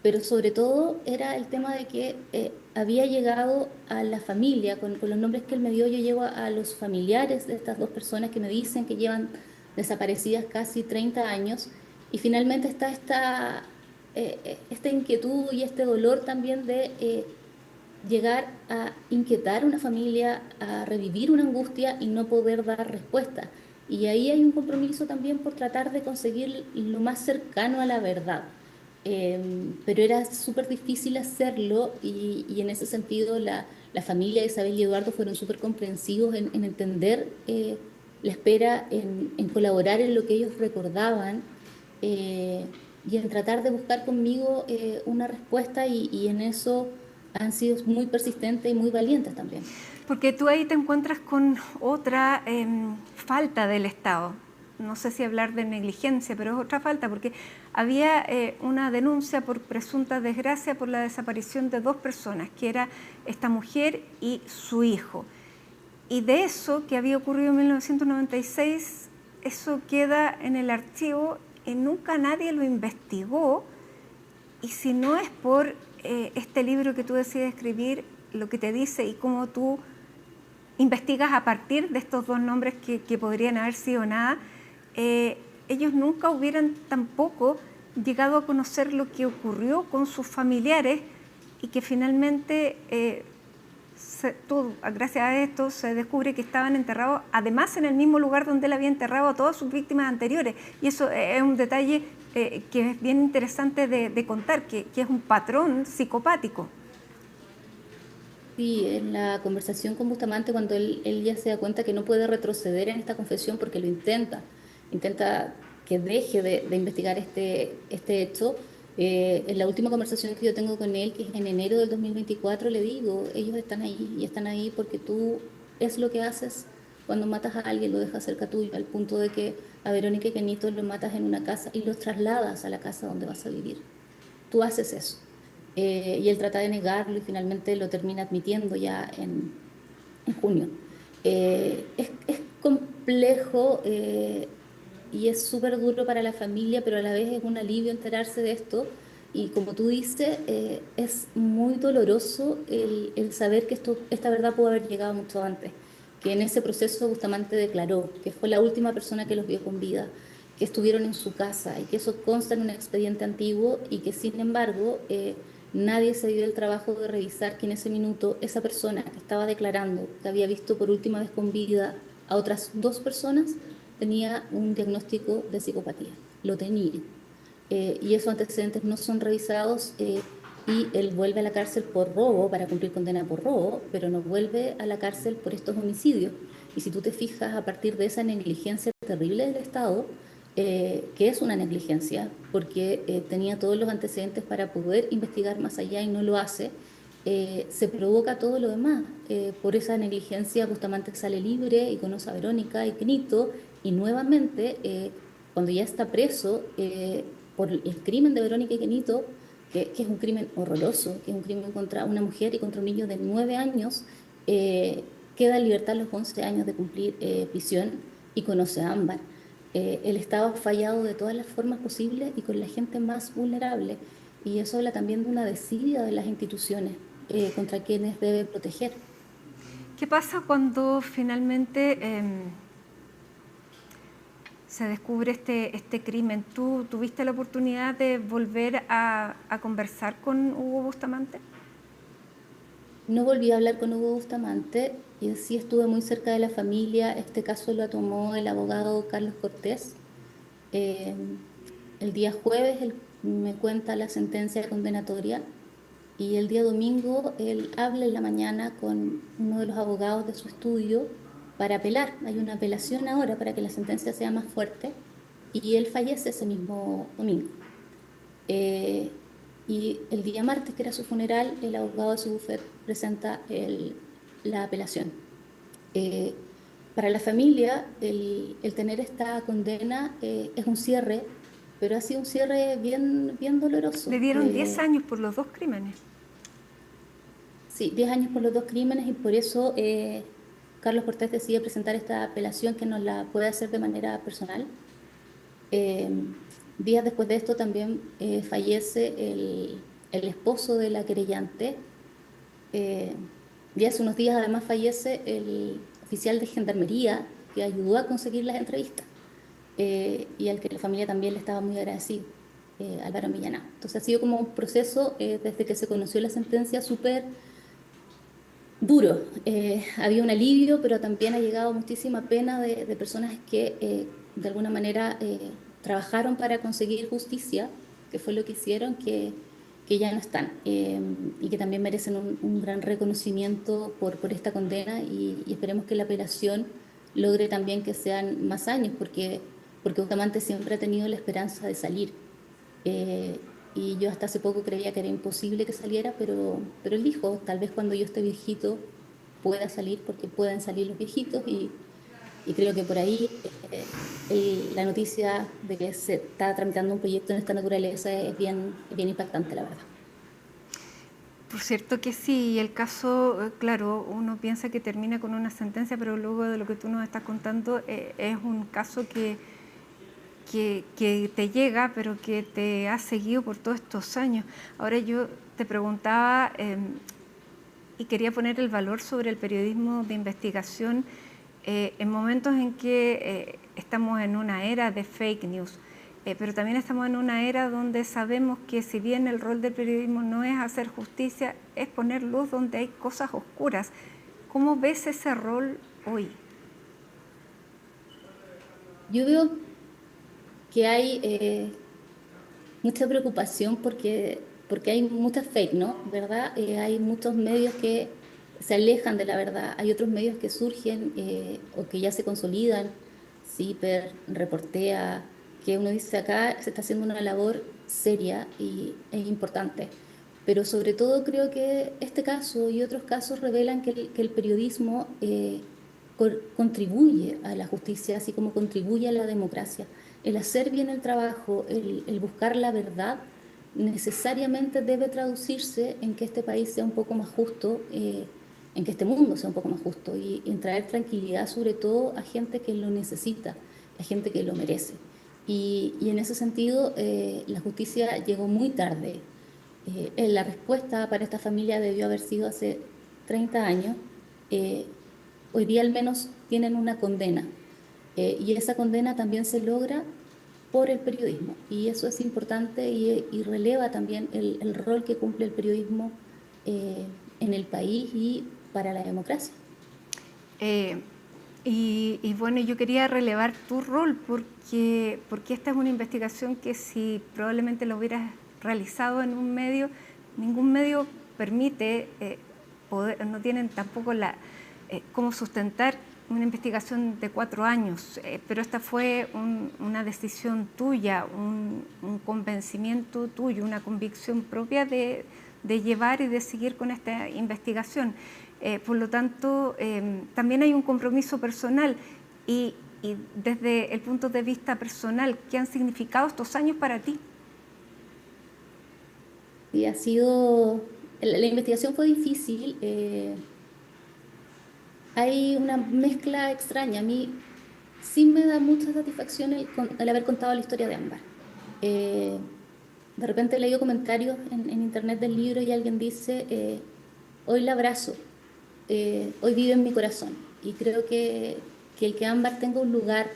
pero sobre todo era el tema de que había llegado a la familia, con los nombres que él me dio, yo llego a los familiares de estas 2 personas que me dicen que llevan desaparecidas casi 30 años, y finalmente está esta inquietud y este dolor también de llegar a inquietar a una familia, a revivir una angustia y no poder dar respuesta. Y ahí hay un compromiso también por tratar de conseguir lo más cercano a la verdad. pero era súper difícil hacerlo y en ese sentido la familia de Isabel y Eduardo fueron súper comprensivos en entender la espera, en colaborar en lo que ellos recordaban y en tratar de buscar conmigo una respuesta y en eso han sido muy persistentes y muy valientes también. Porque tú ahí te encuentras con otra falta del Estado. No sé si hablar de negligencia, pero es otra falta, porque había una denuncia por presunta desgracia por la desaparición de 2 personas, que era esta mujer y su hijo. Y de eso que había ocurrido en 1996, eso queda en el archivo y nunca nadie lo investigó. Y si no es por este libro que tú decides escribir, lo que te dice y cómo tú investigas a partir de estos 2 nombres que podrían haber sido nada, ellos nunca hubieran tampoco llegado a conocer lo que ocurrió con sus familiares y que finalmente, gracias a esto, se descubre que estaban enterrados, además en el mismo lugar donde él había enterrado a todas sus víctimas anteriores. Y eso es un detalle que es bien interesante de contar, que es un patrón psicopático. Sí, en la conversación con Bustamante, cuando él ya se da cuenta que no puede retroceder en esta confesión porque lo intenta que deje de investigar este hecho. En la última conversación que yo tengo con él, que es en enero del 2024, le digo, ellos están ahí y están ahí porque tú es lo que haces cuando matas a alguien, lo dejas cerca tuyo, al punto de que a Verónica y Kenito los matas en una casa y los trasladas a la casa donde vas a vivir. Tú haces eso. Y él trata de negarlo y finalmente lo termina admitiendo ya en junio. Es complejo y es súper duro para la familia, pero a la vez es un alivio enterarse de esto. Y como tú dices, es muy doloroso el saber que esta verdad pudo haber llegado mucho antes, que en ese proceso Bustamante declaró que fue la última persona que los vio con vida, que estuvieron en su casa y que eso consta en un expediente antiguo y que sin embargo nadie se dio el trabajo de revisar que en ese minuto esa persona que estaba declarando que había visto por última vez con vida a otras 2 personas tenía un diagnóstico de psicopatía, lo tenía. Y esos antecedentes no son revisados y él vuelve a la cárcel por robo, para cumplir condena por robo, pero no vuelve a la cárcel por estos homicidios. Y si tú te fijas, a partir de esa negligencia terrible del Estado, que es una negligencia, porque tenía todos los antecedentes para poder investigar más allá y no lo hace, se provoca todo lo demás. Por esa negligencia Bustamante sale libre y conoce a Verónica y Kenito, y nuevamente, cuando ya está preso por el crimen de Verónica y Kenito, que es un crimen horroroso, que es un crimen contra una mujer y contra un niño de 9 años, queda en libertad a los 11 años de cumplir prisión y conoce a Ámbar. El Estado ha fallado de todas las formas posibles y con la gente más vulnerable, y eso habla también de una desidia de las instituciones contra quienes debe proteger. ¿Qué pasa cuando finalmente se descubre este crimen? ¿Tú tuviste la oportunidad de volver a conversar con Hugo Bustamante? No volví a hablar con Hugo Bustamante, y sí estuve muy cerca de la familia. Este caso lo tomó el abogado Carlos Cortés. El día jueves él me cuenta la sentencia condenatoria y el día domingo él habla en la mañana con uno de los abogados de su estudio para apelar. Hay una apelación ahora para que la sentencia sea más fuerte, y él fallece ese mismo domingo. Y el día martes, que era su funeral, el abogado de su bufete presenta la apelación. Para la familia, el tener esta condena es un cierre, pero ha sido un cierre bien doloroso. Le dieron 10 años por los 2 crímenes. Sí, 10 años por los 2 crímenes, y por eso Carlos Cortés decide presentar esta apelación, que nos la puede hacer de manera personal. Días después de esto también fallece el esposo de la querellante. Y hace unos días además fallece el oficial de gendarmería que ayudó a conseguir las entrevistas y al que la familia también le estaba muy agradecido, Álvaro Millanao. Entonces ha sido como un proceso desde que se conoció la sentencia súper duro. Había un alivio, pero también ha llegado muchísima pena de personas que de alguna manera trabajaron para conseguir justicia que fue lo que hicieron, que ya no están, y que también merecen un gran reconocimiento por esta condena, y esperemos que la apelación logre también que sean más años, porque Bustamante siempre ha tenido la esperanza de salir. Y yo hasta hace poco creía que era imposible que saliera, pero él dijo, tal vez cuando yo esté viejito pueda salir, porque pueden salir los viejitos, y creo que por ahí la noticia de que se está tramitando un proyecto en esta naturaleza es bien impactante, la verdad. Por cierto que sí, y el caso, claro, uno piensa que termina con una sentencia, pero luego de lo que tú nos estás contando, es un caso que te llega, pero que te ha seguido por todos estos años. Ahora yo te preguntaba, y quería poner el valor sobre el periodismo de investigación, en momentos en que estamos en una era de fake news, pero también estamos en una era donde sabemos que si bien el rol del periodismo no es hacer justicia, es poner luz donde hay cosas oscuras. ¿Cómo ves ese rol hoy? Yo veo que hay mucha preocupación porque hay muchas fake, ¿no? ¿Verdad? Hay muchos medios que se alejan de la verdad, hay otros medios que surgen o que ya se consolidan, CIPER, Reportea, que uno dice acá se está haciendo una labor seria y es importante. Pero sobre todo creo que este caso y otros casos revelan que el periodismo contribuye a la justicia, así como contribuye a la democracia. El hacer bien el trabajo, el buscar la verdad, necesariamente debe traducirse en que este país sea un poco más justo, en que este mundo sea un poco más justo, y en traer tranquilidad sobre todo a gente que lo necesita, a gente que lo merece. Y en ese sentido la justicia llegó muy tarde. La respuesta para esta familia debió haber sido hace 30 años. Hoy día al menos tienen una condena, y esa condena también se logra por el periodismo, y eso es importante y releva también el rol que cumple el periodismo en el país y para la democracia. Y bueno, yo quería relevar tu rol porque esta es una investigación que si probablemente lo hubieras realizado en un medio, ningún medio permite, no tienen tampoco cómo sustentar una investigación de 4 años, pero esta fue una decisión tuya, un convencimiento tuyo, una convicción propia de llevar y de seguir con esta investigación. Por lo tanto, también hay un compromiso personal y desde el punto de vista personal, ¿qué han significado estos años para ti? Y ha sido, la investigación fue difícil, hay una mezcla extraña. A mí sí me da mucha satisfacción el haber contado la historia de Ámbar. De repente he leído comentarios en internet del libro y alguien dice, hoy la abrazo, hoy vive en mi corazón. Y creo que el que Ámbar tenga un lugar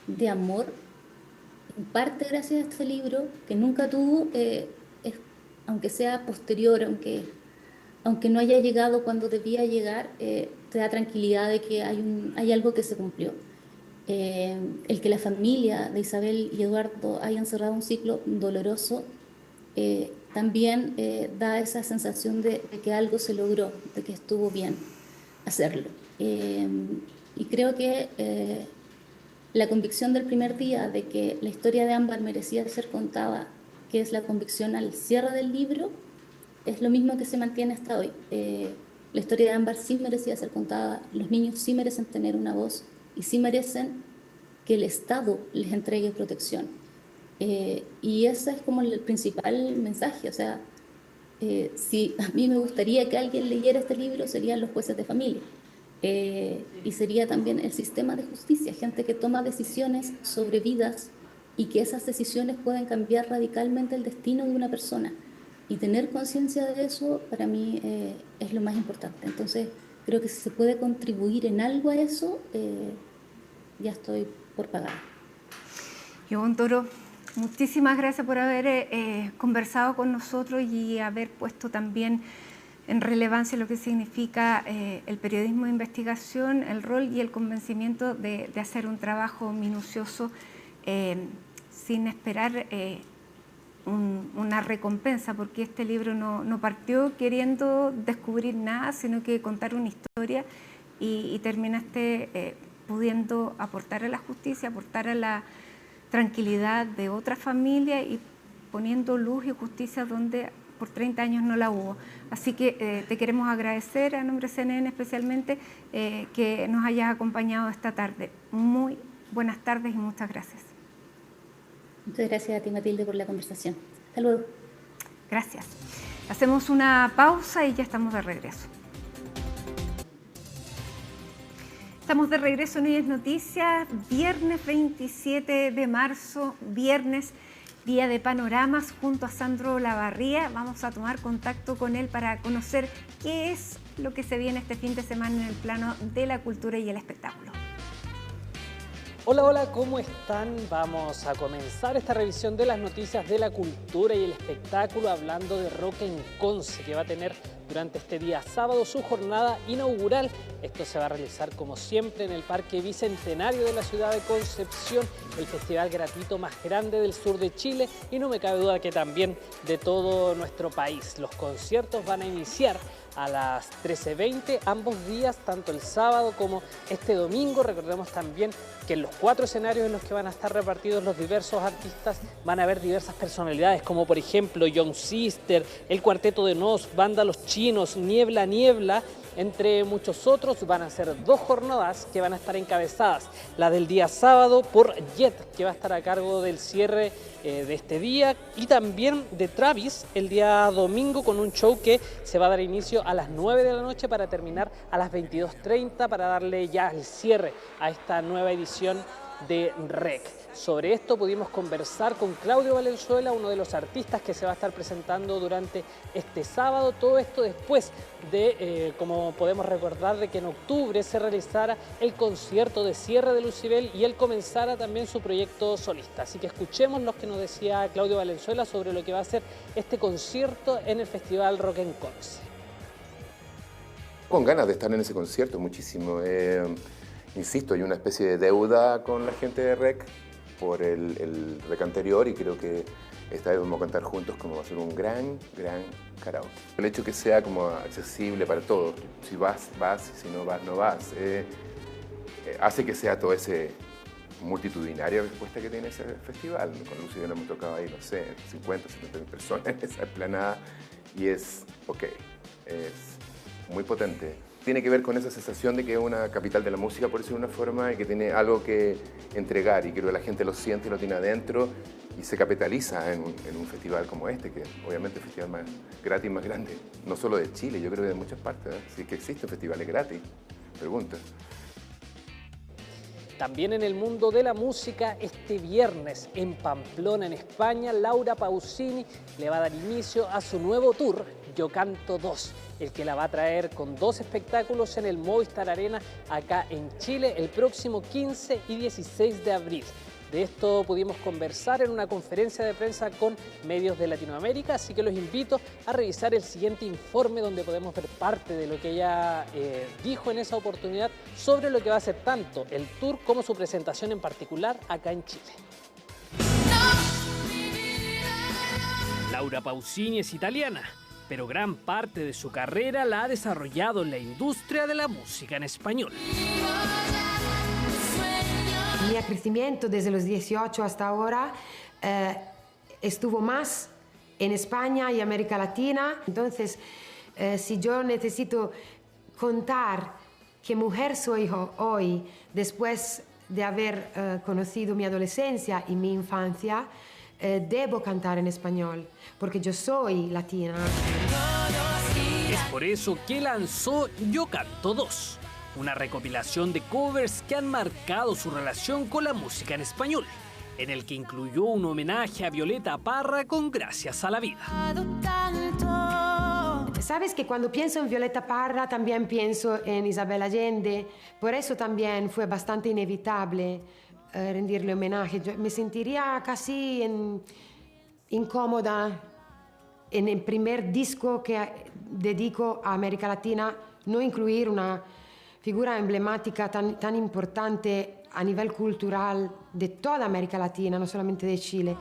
de amor, en parte gracias a este libro, que nunca tuvo, aunque sea posterior, aunque no haya llegado cuando debía llegar, te da tranquilidad de que hay algo que se cumplió. El que la familia de Isabel y Eduardo hayan cerrado un ciclo doloroso también da esa sensación de que algo se logró, de que estuvo bien hacerlo. Y creo que la convicción del primer día de que la historia de Ámbar merecía ser contada, que es la convicción al cierre del libro, es lo mismo que se mantiene hasta hoy. La historia de Ámbar sí merecía ser contada, los niños sí merecen tener una voz y sí merecen que el Estado les entregue protección. Y ese es como el principal mensaje. O sea, si a mí me gustaría que alguien leyera este libro, serían los jueces de familia. Y sería también el sistema de justicia, gente que toma decisiones sobre vidas y que esas decisiones pueden cambiar radicalmente el destino de una persona. Y tener conciencia de eso, para mí, es lo más importante. Entonces, creo que si se puede contribuir en algo a eso, ya estoy por pagar. Ivonne Toro, muchísimas gracias por haber conversado con nosotros y haber puesto también en relevancia lo que significa el periodismo de investigación, el rol y el convencimiento de hacer un trabajo minucioso sin esperar una recompensa, porque este libro no partió queriendo descubrir nada, sino que contar una historia y terminaste pudiendo aportar a la justicia, aportar a la tranquilidad de otra familia y poniendo luz y justicia donde por 30 años no la hubo. Así que te queremos agradecer a nombre de CNN especialmente que nos hayas acompañado esta tarde. Muy buenas tardes y muchas gracias. Muchas gracias a ti, Matilde, por la conversación. Hasta luego. Gracias. Hacemos una pausa y ya estamos de regreso. Estamos de regreso en Hoy es Noticias, viernes 27 de marzo, viernes, día de panoramas, junto a Sandro Lavarría. Vamos a tomar contacto con él para conocer qué es lo que se viene este fin de semana en el plano de la cultura y el espectáculo. Hola, hola, ¿cómo están? Vamos a comenzar esta revisión de las noticias de la cultura y el espectáculo hablando de Rock en Conce, que va a tener durante este día sábado su jornada inaugural. Esto se va a realizar como siempre en el Parque Bicentenario de la ciudad de Concepción, el festival gratuito más grande del sur de Chile y no me cabe duda que también de todo nuestro país. Los conciertos van a iniciar a las 13:20, ambos días, tanto el sábado como este domingo. Recordemos también que en los 4 escenarios en los que van a estar repartidos los diversos artistas van a haber diversas personalidades, como por ejemplo Young Sister, el Cuarteto de Nos, Banda Los Chinos, Niebla Niebla, entre muchos otros. Van a ser 2 jornadas que van a estar encabezadas. La del día sábado por Jet, que va a estar a cargo del cierre de este día, y también de Travis el día domingo con un show que se va a dar inicio a las 9 de la noche para terminar a las 22:30 para darle ya el cierre a esta nueva edición de REC. Sobre esto pudimos conversar con Claudio Valenzuela, uno de los artistas que se va a estar presentando durante este sábado. Todo esto después de, como podemos recordar, de que en octubre se realizara el concierto de cierre de Lucibel y él comenzara también su proyecto solista. Así que escuchemos lo que nos decía Claudio Valenzuela sobre lo que va a ser este concierto en el Festival Rock en Conce. Con ganas de estar en ese concierto muchísimo. Insisto, hay una especie de deuda con la gente de REC por el REC anterior y creo que esta vez vamos a cantar juntos como va a ser un gran karaoke. El hecho que sea como accesible para todos, si vas, si no vas, no vas, hace que sea todo ese multitudinaria respuesta que tiene ese festival. Con Lucibel hemos tocado ahí, no sé, 50, 70 mil personas en esa explanada y es muy potente. Tiene que ver con esa sensación de que es una capital de la música, por decirlo de una forma, y que tiene algo que entregar, y creo que la gente lo siente y lo tiene adentro y se capitaliza en un festival como este, que obviamente es el festival más gratis, más grande, no solo de Chile, yo creo que de muchas partes, ¿eh? Sí que existen festivales gratis, pregunta. También en el mundo de la música, este viernes en Pamplona, en España, Laura Pausini le va a dar inicio a su nuevo tour, Yo Canto 2, el que la va a traer con 2 espectáculos en el Movistar Arena acá en Chile el próximo 15 y 16 de abril. De esto pudimos conversar en una conferencia de prensa con medios de Latinoamérica, así que los invito a revisar el siguiente informe donde podemos ver parte de lo que ella dijo en esa oportunidad sobre lo que va a ser tanto el tour como su presentación en particular acá en Chile. Laura Pausini es italiana, pero gran parte de su carrera la ha desarrollado en la industria de la música en español. Mi crecimiento desde los 18 hasta ahora estuvo más en España y América Latina. Entonces, si yo necesito contar qué mujer soy hoy, después de haber conocido mi adolescencia y mi infancia, debo cantar en español, porque yo soy latina. Es por eso que lanzó Yo Canto 2, una recopilación de covers que han marcado su relación con la música en español, en el que incluyó un homenaje a Violeta Parra con Gracias a la Vida. Sabes que cuando pienso en Violeta Parra también pienso en Isabel Allende, por eso también fue bastante inevitable rendirle homenaje. Yo me sentiría casi incómoda en el primer disco que dedico a América Latina no incluir una figura emblemática tan importante a nivel cultural de toda América Latina, no solamente de Chile.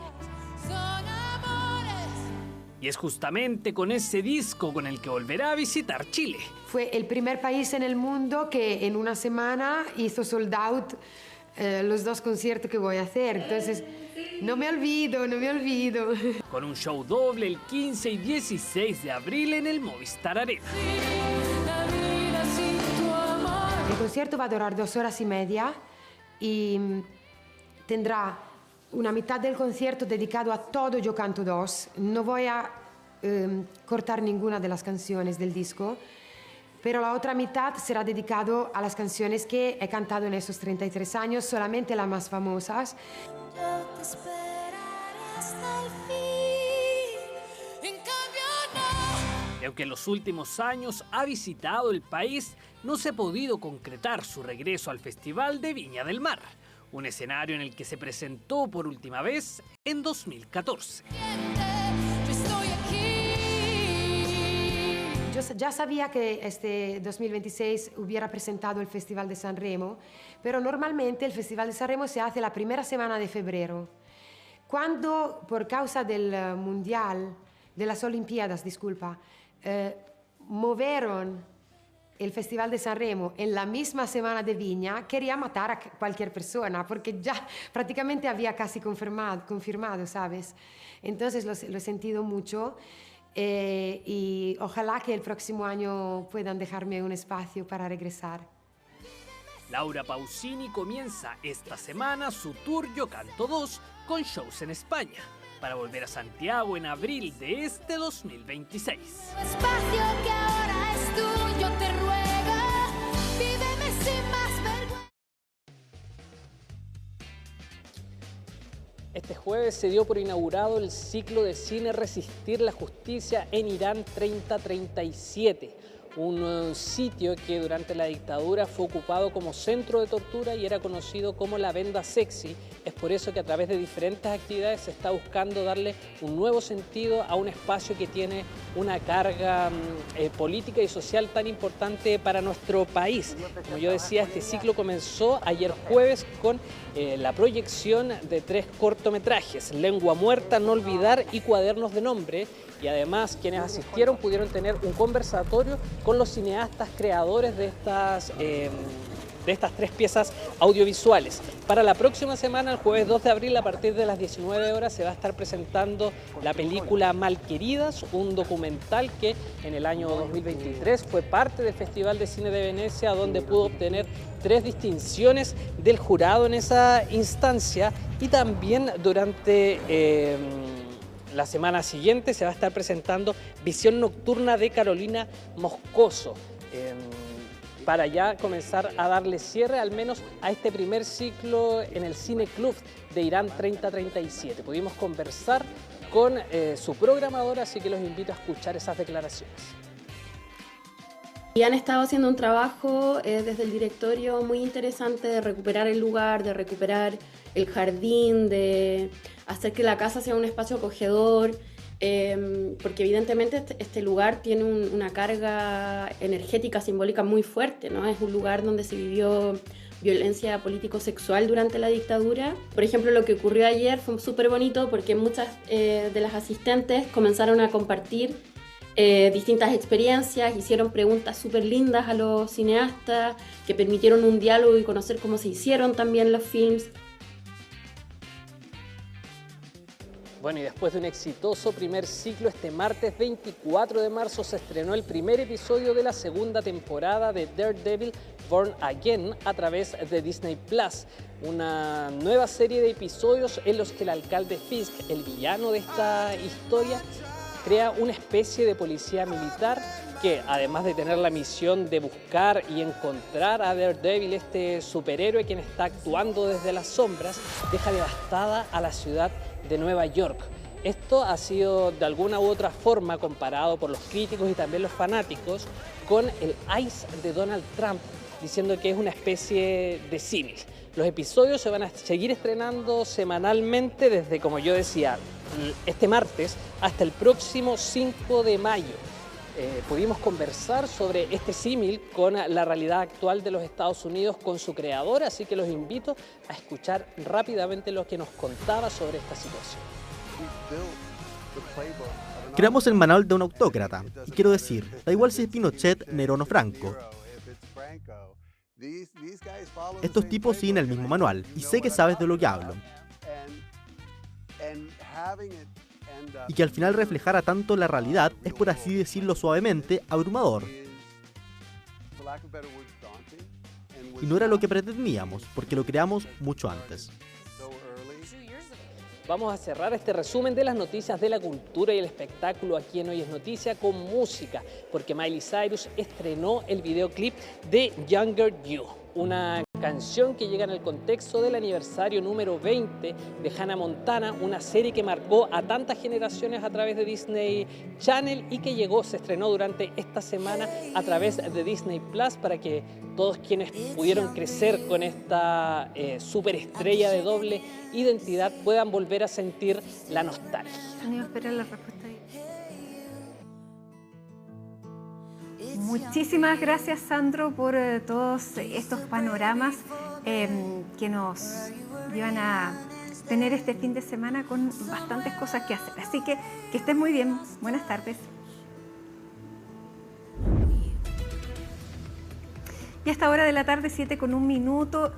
Y es justamente con ese disco con el que volverá a visitar Chile. Fue el primer país en el mundo que en una semana hizo sold out los 2 conciertos que voy a hacer. Entonces, no me olvido. Con un show doble el 15 y 16 de abril en el Movistar Arena. El concierto va a durar 2 horas y media y tendrá una mitad del concierto dedicado a todo Yo Canto 2. No voy a cortar ninguna de las canciones del disco, pero la otra mitad será dedicado a las canciones que he cantado en esos 33 años, solamente las más famosas. Y aunque en los últimos años ha visitado el país, no se ha podido concretar su regreso al Festival de Viña del Mar, un escenario en el que se presentó por última vez en 2014. Yo ya sabía que este 2026 hubiera presentado el Festival de San Remo, pero normalmente el Festival de San Remo se hace la primera semana de febrero. Cuando, por causa del Mundial, de las Olimpiadas, disculpa, movieron el Festival de San Remo en la misma semana de Viña, quería matar a cualquier persona, porque ya prácticamente había casi confirmado, ¿sabes? Entonces lo he sentido mucho. Y ojalá que el próximo año puedan dejarme un espacio para regresar. Laura Pausini comienza esta semana su tour Yo Canto 2 con shows en España, para volver a Santiago en abril de este 2026. Espacio que ahora es tuyo, te ruego, víveme sin más vergüenza. Este jueves se dio por inaugurado el ciclo de cine Resistir la Justicia en Irán 3037, un sitio que durante la dictadura fue ocupado como centro de tortura y era conocido como la venda sexy. Es por eso que a través de diferentes actividades se está buscando darle un nuevo sentido a un espacio que tiene una carga política y social tan importante para nuestro país. Como yo decía, este ciclo comenzó ayer jueves con la proyección de 3 cortometrajes, Lengua Muerta, No Olvidar y Cuadernos de Nombre. Y además quienes asistieron pudieron tener un conversatorio con los cineastas creadores de estas 3 piezas audiovisuales. Para la próxima semana, el jueves 2 de abril, a partir de las 19 horas, se va a estar presentando la película Malqueridas, un documental que en el año 2023 fue parte del Festival de Cine de Venecia, donde pudo obtener 3 distinciones del jurado en esa instancia. Y también durante la semana siguiente se va a estar presentando Visión Nocturna de Carolina Moscoso, para ya comenzar a darle cierre al menos a este primer ciclo en el Cine Club de Irán 3037. Pudimos conversar con su programadora, así que los invito a escuchar esas declaraciones. Y han estado haciendo un trabajo desde el directorio muy interesante de recuperar el lugar, de recuperar el jardín, de hacer que la casa sea un espacio acogedor, porque evidentemente este lugar tiene una carga energética simbólica muy fuerte, ¿no? Es un lugar donde se vivió violencia político-sexual durante la dictadura. Por ejemplo, lo que ocurrió ayer fue súper bonito porque muchas de las asistentes comenzaron a compartir distintas experiencias, hicieron preguntas súper lindas a los cineastas que permitieron un diálogo y conocer cómo se hicieron también los films. Bueno, y después de un exitoso primer ciclo, este martes 24 de marzo se estrenó el primer episodio de la segunda temporada de Daredevil Born Again a través de Disney Plus. Una nueva serie de episodios en los que el alcalde Fisk, el villano de esta historia, crea una especie de policía militar que, además de tener la misión de buscar y encontrar a Daredevil, este superhéroe quien está actuando desde las sombras, deja devastada a la ciudad de Nueva York. Esto ha sido de alguna u otra forma comparado por los críticos y también los fanáticos con el ICE de Donald Trump, diciendo que es una especie de símil. Los episodios se van a seguir estrenando semanalmente desde, como yo decía, este martes hasta el próximo 5 de mayo. Pudimos conversar sobre este símil con la realidad actual de los Estados Unidos con su creador, así que los invito a escuchar rápidamente lo que nos contaba sobre esta situación. Creamos el manual de un autócrata. Y quiero decir, da igual si es Pinochet, Nerón o Franco. Estos tipos siguen el mismo manual y sé que sabes de lo que hablo. Y que al final reflejara tanto la realidad es, por así decirlo suavemente, abrumador. Y no era lo que pretendíamos, porque lo creamos mucho antes. Vamos a cerrar este resumen de las noticias de la cultura y el espectáculo aquí en Hoy es Noticia con música, porque Miley Cyrus estrenó el videoclip de Younger You, una canción que llega en el contexto del aniversario número 20 de Hannah Montana, una serie que marcó a tantas generaciones a través de Disney Channel y que se estrenó durante esta semana a través de Disney Plus para que todos quienes pudieron crecer con esta superestrella de doble identidad puedan volver a sentir la nostalgia. No iba a esperar la respuesta ahí. Muchísimas gracias, Sandro, por todos estos panoramas que nos llevan a tener este fin de semana con bastantes cosas que hacer. Así que estés muy bien. Buenas tardes. Y a esta hora de la tarde, 7:01,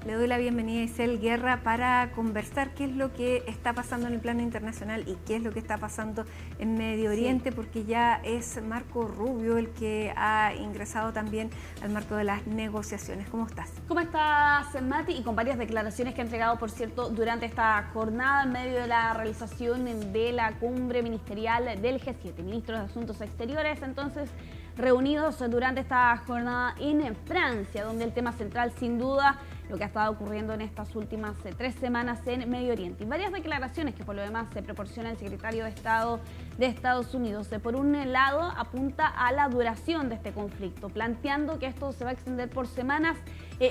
le doy la bienvenida a Isel Guerra para conversar qué es lo que está pasando en el plano internacional y qué es lo que está pasando en Medio Oriente, porque ya es Marco Rubio el que ha ingresado también al marco de las negociaciones. ¿Cómo estás? ¿Cómo estás, Mati? Y con varias declaraciones que ha entregado, por cierto, durante esta jornada en medio de la realización de la cumbre ministerial del G7, ministros de Asuntos Exteriores, entonces reunidos durante esta jornada en Francia, donde el tema central, sin duda, lo que ha estado ocurriendo en estas últimas 3 semanas en Medio Oriente. Y varias declaraciones que por lo demás se proporciona el secretario de Estado de Estados Unidos. Por un lado, apunta a la duración de este conflicto, planteando que esto se va a extender por semanas,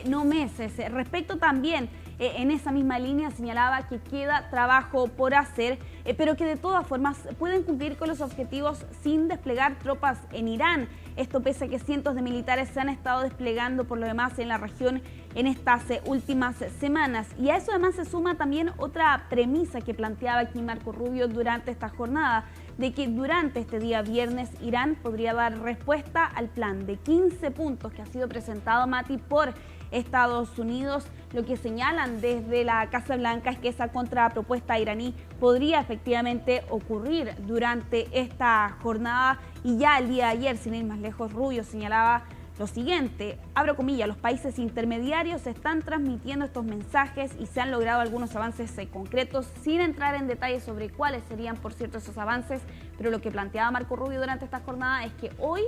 no meses. Respecto también, en esa misma línea, señalaba que queda trabajo por hacer, pero que de todas formas pueden cumplir con los objetivos sin desplegar tropas en Irán. Esto pese a que cientos de militares se han estado desplegando por lo demás en la región en estas últimas semanas. Y a eso además se suma también otra premisa que planteaba aquí Marco Rubio durante esta jornada, de que durante este día viernes Irán podría dar respuesta al plan de 15 puntos que ha sido presentado, Mati, por Estados Unidos. Lo que señalan desde la Casa Blanca es que esa contrapropuesta iraní podría efectivamente ocurrir durante esta jornada. Y ya el día de ayer, sin ir más lejos, Rubio señalaba lo siguiente, abro comillas, los países intermediarios están transmitiendo estos mensajes y se han logrado algunos avances concretos, sin entrar en detalles sobre cuáles serían, por cierto, esos avances, pero lo que planteaba Marco Rubio durante esta jornada es que hoy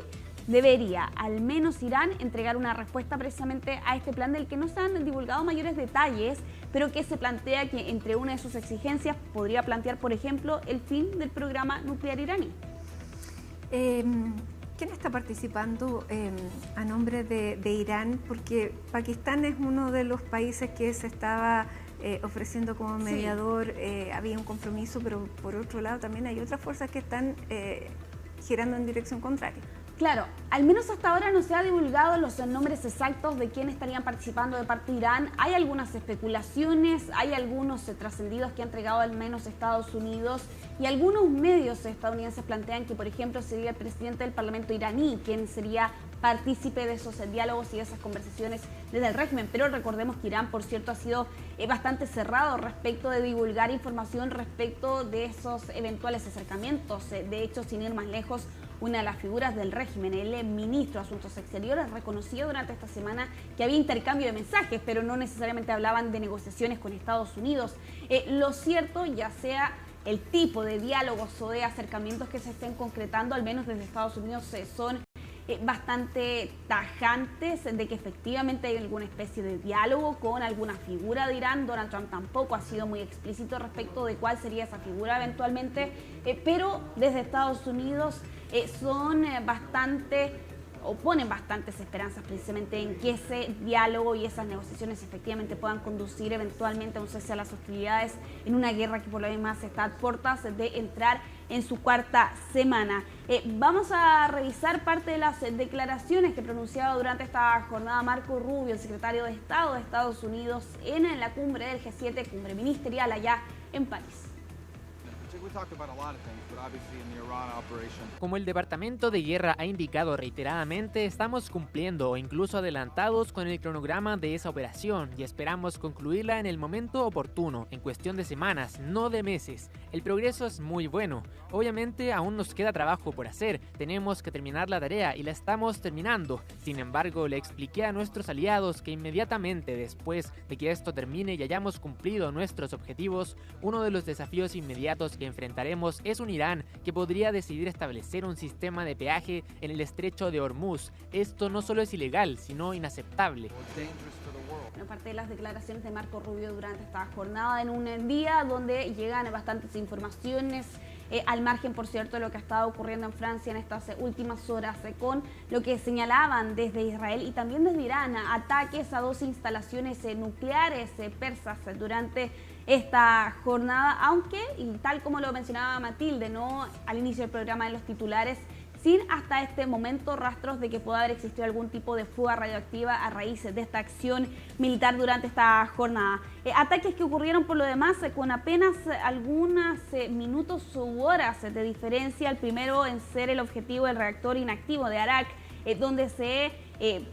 debería al menos Irán entregar una respuesta precisamente a este plan del que no se han divulgado mayores detalles, pero que se plantea que entre una de sus exigencias podría plantear, por ejemplo, el fin del programa nuclear iraní. ¿Quién está participando a nombre de Irán? Porque Pakistán es uno de los países que se estaba ofreciendo como mediador, había un compromiso, pero por otro lado también hay otras fuerzas que están girando en dirección contraria. Claro, al menos hasta ahora no se ha divulgado los nombres exactos de quién estarían participando de parte de Irán. Hay algunas especulaciones, hay algunos trascendidos que ha entregado al menos Estados Unidos y algunos medios estadounidenses plantean que, por ejemplo, sería el presidente del Parlamento iraní quien sería partícipe de esos diálogos y de esas conversaciones desde el régimen. Pero recordemos que Irán, por cierto, ha sido bastante cerrado respecto de divulgar información respecto de esos eventuales acercamientos. De hecho, sin ir más lejos, una de las figuras del régimen, el ministro de Asuntos Exteriores, reconoció durante esta semana que había intercambio de mensajes, pero no necesariamente hablaban de negociaciones con Estados Unidos. Lo cierto, ya sea el tipo de diálogos o de acercamientos que se estén concretando, al menos desde Estados Unidos, son bastante tajantes de que efectivamente hay alguna especie de diálogo con alguna figura de Irán. Donald Trump tampoco ha sido muy explícito respecto de cuál sería esa figura eventualmente, pero desde Estados Unidos son ponen bastantes esperanzas precisamente en que ese diálogo y esas negociaciones efectivamente puedan conducir eventualmente a un cese a las hostilidades en una guerra que por lo demás está a puertas de entrar en su 4ª semana. Vamos a revisar parte de las declaraciones que pronunciaba durante esta jornada Marco Rubio, el secretario de Estado de Estados Unidos, en la cumbre del G7, cumbre ministerial allá en París. Como el Departamento de Guerra ha indicado reiteradamente, estamos cumpliendo o incluso adelantados con el cronograma de esa operación y esperamos concluirla en el momento oportuno, en cuestión de semanas, no de meses. El progreso es muy bueno. Obviamente aún nos queda trabajo por hacer, tenemos que terminar la tarea y la estamos terminando. Sin embargo, le expliqué a nuestros aliados que inmediatamente después de que esto termine y hayamos cumplido nuestros objetivos, uno de los desafíos inmediatos que enfrentaremos es un Irán que podría decidir establecer un sistema de peaje en el estrecho de Hormuz. Esto no solo es ilegal, sino inaceptable. Bueno, parte de las declaraciones de Marco Rubio durante esta jornada, en un día donde llegan bastantes informaciones, al margen, por cierto, de lo que ha estado ocurriendo en Francia en estas últimas horas, con lo que señalaban desde Israel y también desde Irán, ataques a 2 instalaciones nucleares persas durante esta jornada, aunque, y tal como lo mencionaba Matilde, ¿no?, al inicio del programa en los titulares, sin hasta este momento rastros de que pueda haber existido algún tipo de fuga radioactiva a raíz de esta acción militar durante esta jornada. Ataques que ocurrieron por lo demás con apenas algunos minutos u horas de diferencia. El primero en ser el objetivo del reactor inactivo de Arak, donde se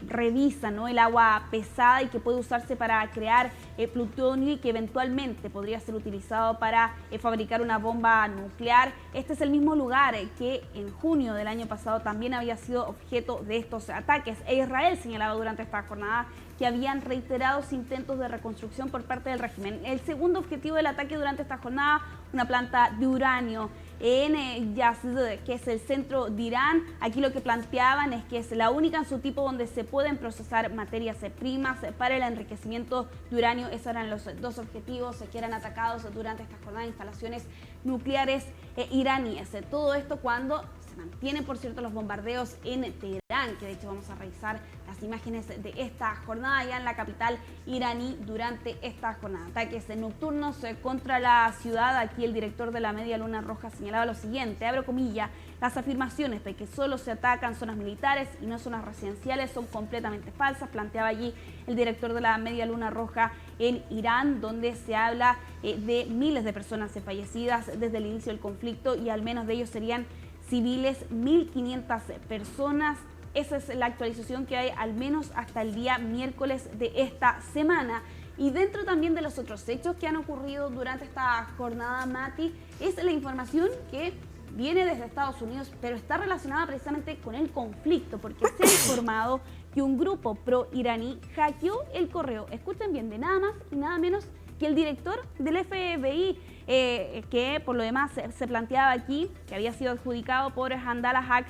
revisa, ¿no?, el agua pesada y que puede usarse para crear plutonio y que eventualmente podría ser utilizado para fabricar una bomba nuclear. Este es el mismo lugar que en junio del año pasado también había sido objeto de estos ataques. Israel señalaba durante esta jornada que habían reiterados intentos de reconstrucción por parte del régimen. El segundo objetivo del ataque durante esta jornada, una planta de uranio en Yazd, que es el centro de Irán. Aquí lo que planteaban es que es la única en su tipo donde se pueden procesar materias primas para el enriquecimiento de uranio. Esos eran los 2 objetivos que eran atacados durante esta jornada de instalaciones nucleares iraníes. Todo esto cuando se mantienen, por cierto, los bombardeos en Teherán, que de hecho vamos a revisar las imágenes de esta jornada ya en la capital iraní durante esta jornada. Ataques nocturnos contra la ciudad. Aquí el director de la Media Luna Roja señalaba lo siguiente, abro comillas, las afirmaciones de que solo se atacan zonas militares y no zonas residenciales son completamente falsas, planteaba allí el director de la Media Luna Roja en Irán, donde se habla de miles de personas fallecidas desde el inicio del conflicto y al menos de ellos serían civiles 1.500 personas. Esa es la actualización que hay al menos hasta el día miércoles de esta semana. Y dentro también de los otros hechos que han ocurrido durante esta jornada, Mati, es la información que viene desde Estados Unidos, pero está relacionada precisamente con el conflicto, porque se ha informado que un grupo pro-iraní hackeó el correo, escuchen bien, de nada más y nada menos que el director del FBI, que por lo demás se planteaba aquí, que había sido adjudicado por Handala Hack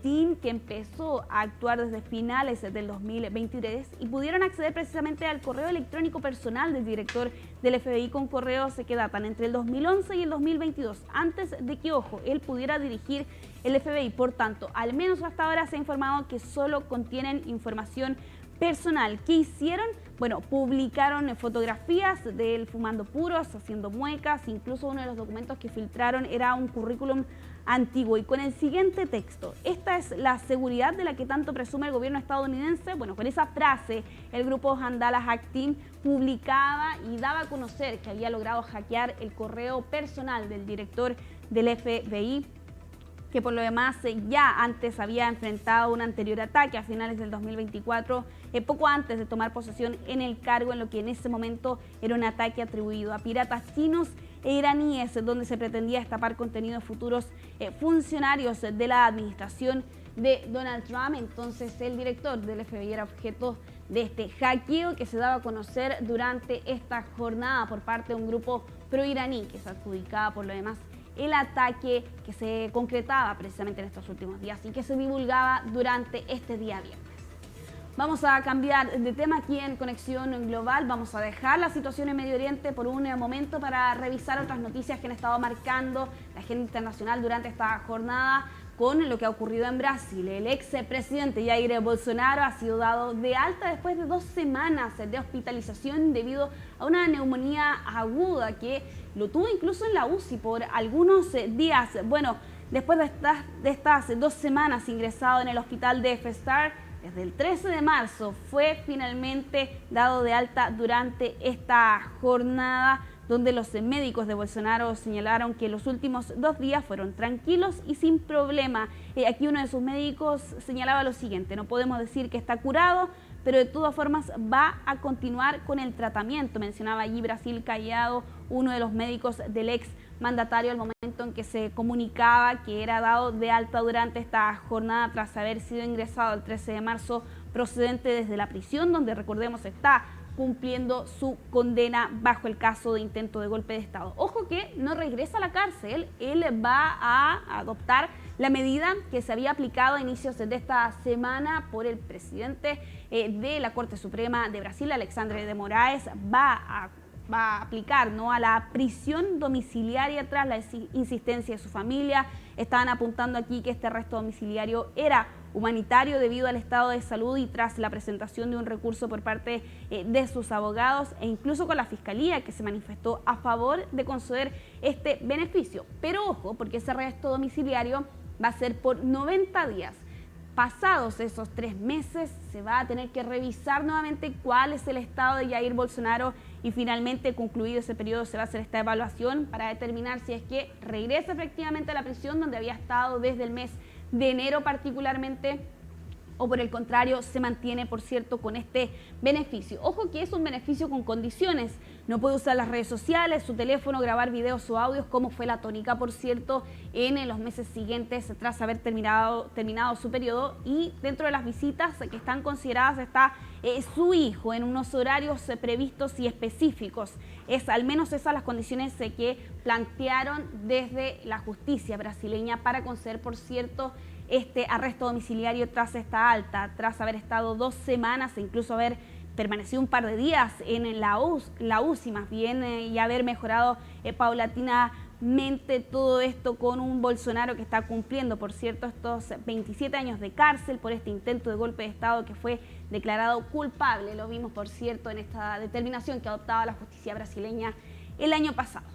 Team, que empezó a actuar desde finales del 2023 y pudieron acceder precisamente al correo electrónico personal del director del FBI con correos que datan entre el 2011 y el 2022, antes de que, ojo, él pudiera dirigir el FBI. Por tanto, al menos hasta ahora se ha informado que solo contienen información personal. ¿Qué hicieron? Bueno, publicaron fotografías de él fumando puros, haciendo muecas, incluso uno de los documentos que filtraron era un currículum antiguo y con el siguiente texto: esta es la seguridad de la que tanto presume el gobierno estadounidense. Bueno, con esa frase el grupo Handala Hack Team publicaba y daba a conocer que había logrado hackear el correo personal del director del FBI, que por lo demás ya antes había enfrentado un anterior ataque a finales del 2024, poco antes de tomar posesión en el cargo, en lo que en ese momento era un ataque atribuido a piratas chinos e iraníes, donde se pretendía destapar contenidos futuros funcionarios de la administración de Donald Trump. Entonces el director del FBI era objeto de este hackeo que se daba a conocer durante esta jornada por parte de un grupo pro-iraní que se adjudicaba por lo demás el ataque que se concretaba precisamente en estos últimos días y que se divulgaba durante este día viernes. Vamos a cambiar de tema aquí en Conexión Global. Vamos a dejar la situación en Medio Oriente por un momento para revisar otras noticias que han estado marcando la agenda internacional durante esta jornada, con lo que ha ocurrido en Brasil. El expresidente Jair Bolsonaro ha sido dado de alta después de 2 semanas de hospitalización debido a una neumonía aguda que lo tuvo incluso en la UCI por algunos días. Bueno, después de estas 2 semanas ingresado en el hospital de Festar, desde el 13 de marzo fue finalmente dado de alta durante esta jornada donde los médicos de Bolsonaro señalaron que los últimos 2 días fueron tranquilos y sin problema. Aquí uno de sus médicos señalaba lo siguiente: no podemos decir que está curado, pero de todas formas va a continuar con el tratamiento. Mencionaba allí Brasil Callado, uno de los médicos del ex mandatario, al momento en que se comunicaba que era dado de alta durante esta jornada tras haber sido ingresado el 13 de marzo procedente desde la prisión, donde, recordemos, está cumpliendo su condena bajo el caso de intento de golpe de Estado. Ojo que no regresa a la cárcel, él va a adoptar la medida que se había aplicado a inicios de esta semana por el presidente de la Corte Suprema de Brasil, Alexandre de Moraes. Va a aplicar, ¿no?, a la prisión domiciliaria tras la insistencia de su familia. Estaban apuntando aquí que este arresto domiciliario era humanitario debido al estado de salud y tras la presentación de un recurso por parte de sus abogados e incluso con la Fiscalía, que se manifestó a favor de conceder este beneficio. Pero ojo, porque ese arresto domiciliario va a ser por 90 días. Pasados esos 3 meses, se va a tener que revisar nuevamente cuál es el estado de Jair Bolsonaro y finalmente, concluido ese periodo, se va a hacer esta evaluación para determinar si es que regresa efectivamente a la prisión donde había estado desde el mes de enero particularmente, o por el contrario se mantiene, por cierto, con este beneficio. Ojo que es un beneficio con condiciones. No puede usar las redes sociales, su teléfono, grabar videos o audios, como fue la tónica, por cierto, en los meses siguientes tras haber terminado su periodo. Y dentro de las visitas que están consideradas está su hijo en unos horarios previstos y específicos. Es al menos esas las condiciones que plantearon desde la justicia brasileña para conceder, por cierto, este arresto domiciliario tras esta alta, tras haber estado 2 semanas e incluso haber permanecido un par de días en la UCI más bien, y haber mejorado paulatinamente todo esto con un Bolsonaro que está cumpliendo, por cierto, estos 27 años de cárcel por este intento de golpe de Estado que fue declarado culpable. Lo vimos, por cierto, en esta determinación que adoptaba la justicia brasileña el año pasado.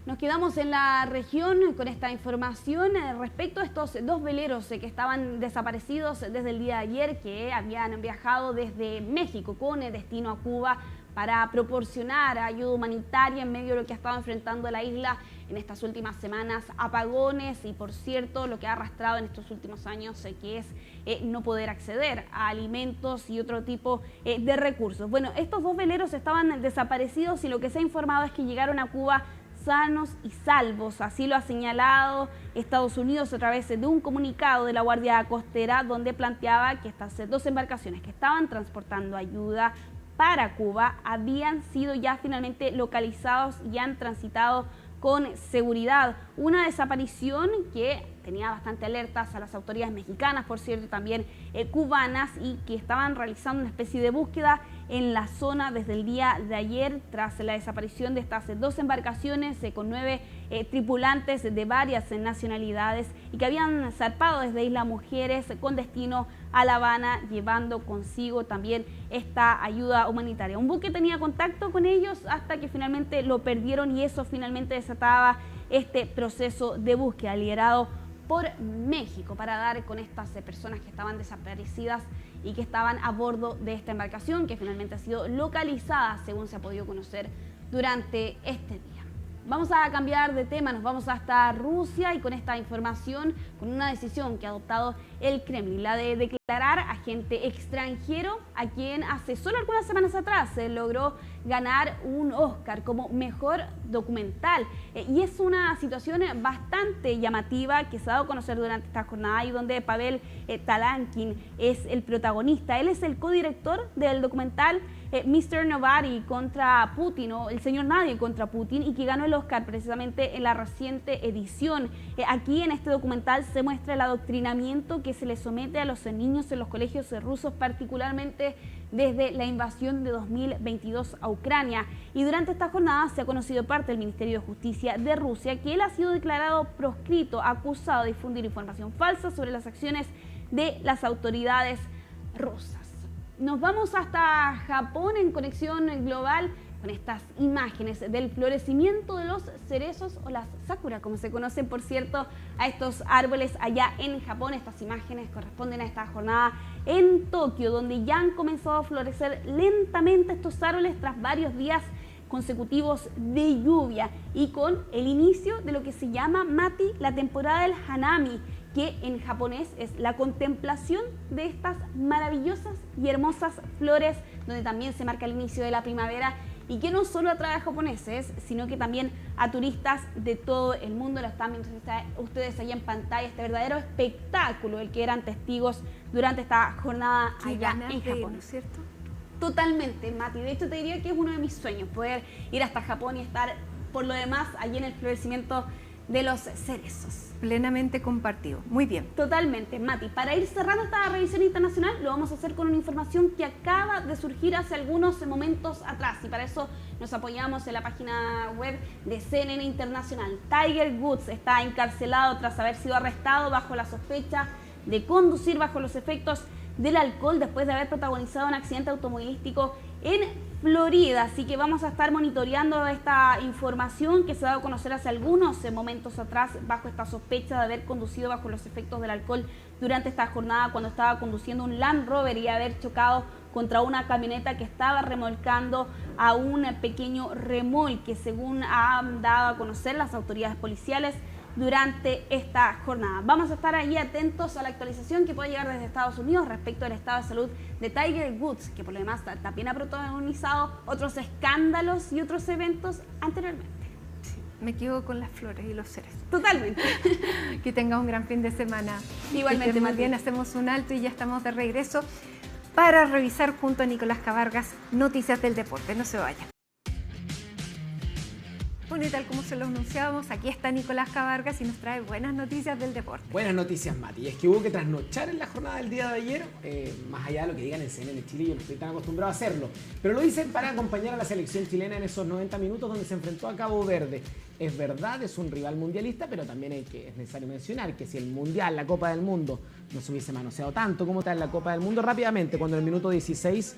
Nos quedamos en la región con esta información respecto a estos 2 veleros que estaban desaparecidos desde el día de ayer, que habían viajado desde México con destino a Cuba para proporcionar ayuda humanitaria en medio de lo que ha estado enfrentando la isla en estas últimas semanas, apagones y, por cierto, lo que ha arrastrado en estos últimos años, que es no poder acceder a alimentos y otro tipo de recursos. Bueno, estos 2 veleros estaban desaparecidos y lo que se ha informado es que llegaron a Cuba sanos y salvos. Así lo ha señalado Estados Unidos a través de un comunicado de la Guardia Costera, donde planteaba que estas 2 embarcaciones que estaban transportando ayuda para Cuba habían sido ya finalmente localizados y han transitado con seguridad. Una desaparición que tenía bastante alertas a las autoridades mexicanas, por cierto, también cubanas, y que estaban realizando una especie de búsqueda en la zona desde el día de ayer tras la desaparición de estas 2 embarcaciones con 9 tripulantes de varias nacionalidades y que habían zarpado desde Isla Mujeres con destino a La Habana, llevando consigo también esta ayuda humanitaria. Un buque tenía contacto con ellos hasta que finalmente lo perdieron y eso finalmente desataba este proceso de búsqueda liderado por México para dar con estas personas que estaban desaparecidas y que estaban a bordo de esta embarcación, que finalmente ha sido localizada, según se ha podido conocer durante este día. Vamos a cambiar de tema, nos vamos hasta Rusia y con esta información, con una decisión que ha adoptado el Kremlin, la de declarar agente extranjero a quien hace solo algunas semanas atrás logró ganar un Oscar como mejor documental. Y es una situación bastante llamativa que se ha dado a conocer durante esta jornada y donde Pavel Talankin es el protagonista. Él es el codirector del documental Mr. Nobody contra Putin, o El Señor Nadie contra Putin, y que ganó el Oscar precisamente en la reciente edición. Aquí en este documental se muestra el adoctrinamiento que se le somete a los niños en los colegios rusos, particularmente desde la invasión de 2022 a Ucrania. Y durante esta jornada se ha conocido parte del Ministerio de Justicia de Rusia que él ha sido declarado proscrito, acusado de difundir información falsa sobre las acciones de las autoridades rusas. Nos vamos hasta Japón en conexión global con estas imágenes del florecimiento de los cerezos o las sakura, como se conocen, por cierto, a estos árboles allá en Japón. Estas imágenes corresponden a esta jornada en Tokio, donde ya han comenzado a florecer lentamente estos árboles tras varios días consecutivos de lluvia y con el inicio de lo que se llama, Mati, la temporada del Hanami, que en japonés es la contemplación de estas maravillosas y hermosas flores, donde también se marca el inicio de la primavera y que no solo atrae a japoneses, sino que también a turistas de todo el mundo. Lo están viendo ustedes ahí en pantalla, este verdadero espectáculo el que eran testigos durante esta jornada allá en Japón. ¿No es cierto? Totalmente, Mati. De hecho, te diría que es uno de mis sueños, poder ir hasta Japón y estar, por lo demás, allí en el florecimiento de los cerezos. Plenamente compartido. Muy bien. Totalmente, Mati. Para ir cerrando esta revisión internacional, lo vamos a hacer con una información que acaba de surgir hace algunos momentos atrás, y para eso nos apoyamos en la página web de CNN Internacional. Tiger Woods está encarcelado tras haber sido arrestado bajo la sospecha de conducir bajo los efectos del alcohol después de haber protagonizado un accidente automovilístico en Florida. Así que vamos a estar monitoreando esta información que se ha dado a conocer hace algunos momentos atrás bajo esta sospecha de haber conducido bajo los efectos del alcohol durante esta jornada cuando estaba conduciendo un Land Rover y haber chocado contra una camioneta que estaba remolcando a un pequeño remolque, según han dado a conocer las autoridades policiales durante esta jornada. Vamos a estar ahí atentos a la actualización que puede llegar desde Estados Unidos respecto al estado de salud de Tiger Woods, que por lo demás también ha protagonizado otros escándalos y otros eventos anteriormente. Sí, me quedo con las flores y los cerezos. Totalmente. Que tenga un gran fin de semana. Igualmente, más bien hacemos un alto y ya estamos de regreso para revisar junto a Nicolás Cabargas noticias del deporte. No se vayan. Bueno, y tal como se lo anunciábamos, aquí está Nicolás Cabargas y nos trae buenas noticias del deporte. Buenas noticias, Mati. Y es que hubo que trasnochar en la jornada del día de ayer, más allá de lo que digan en CNN Chile, yo no estoy tan acostumbrado a hacerlo, pero lo hice para acompañar a la selección chilena en esos 90 minutos donde se enfrentó a Cabo Verde. Es verdad, es un rival mundialista, pero también es necesario mencionar que si el Mundial, la Copa del Mundo, no se hubiese manoseado tanto como está en la Copa del Mundo, rápidamente, cuando en el minuto 16...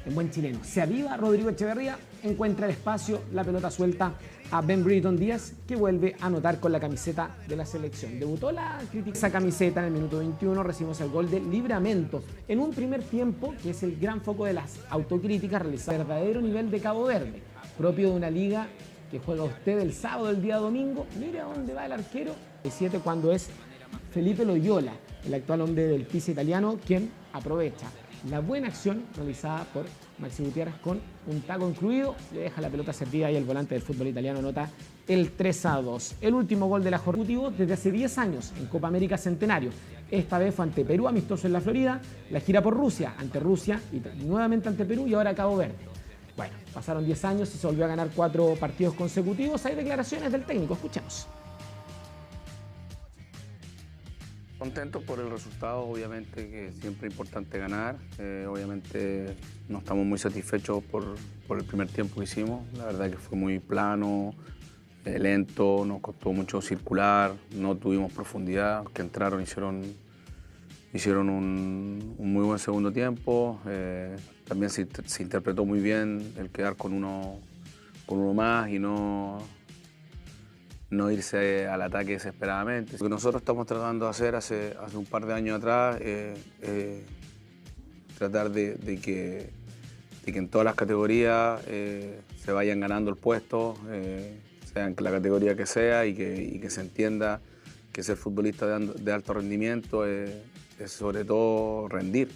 en buen chileno, se aviva Rodrigo Echeverría, encuentra el espacio, la pelota suelta a Ben Britton Díaz, que vuelve a anotar con la camiseta de la selección. Debutó la crítica esa camiseta en el minuto 21, recibimos el gol de Livramento en un primer tiempo que es el gran foco de las autocríticas realizadas. Verdadero nivel de Cabo Verde, propio de una liga que juega usted el sábado, el día domingo. Mira dónde va el arquero, el 7, cuando es Felipe Loyola, el actual hombre del Pisa italiano, quien aprovecha la buena acción realizada por Maxi Gutiérrez con un taco incluido, le deja la pelota servida y el volante del fútbol italiano anota el 3-2. El último gol de la jornada desde hace 10 años en Copa América Centenario. Esta vez fue ante Perú, amistoso en la Florida, la gira por Rusia, ante Rusia y nuevamente ante Perú y ahora Cabo Verde. Bueno, pasaron 10 años y se volvió a ganar 4 partidos consecutivos. Hay declaraciones del técnico, escuchemos. Contento por el resultado, obviamente que siempre es importante ganar. Obviamente no estamos muy satisfechos por el primer tiempo que hicimos. La verdad que fue muy plano, lento, nos costó mucho circular, no tuvimos profundidad. Los que entraron hicieron un muy buen segundo tiempo. También se interpretó muy bien el quedar con uno más y no irse al ataque desesperadamente. Lo que nosotros estamos tratando de hacer hace un par de años atrás tratar de que en todas las categorías se vayan ganando el puesto, sea en la categoría que sea, y que se entienda que ser futbolista de alto rendimiento es sobre todo rendir.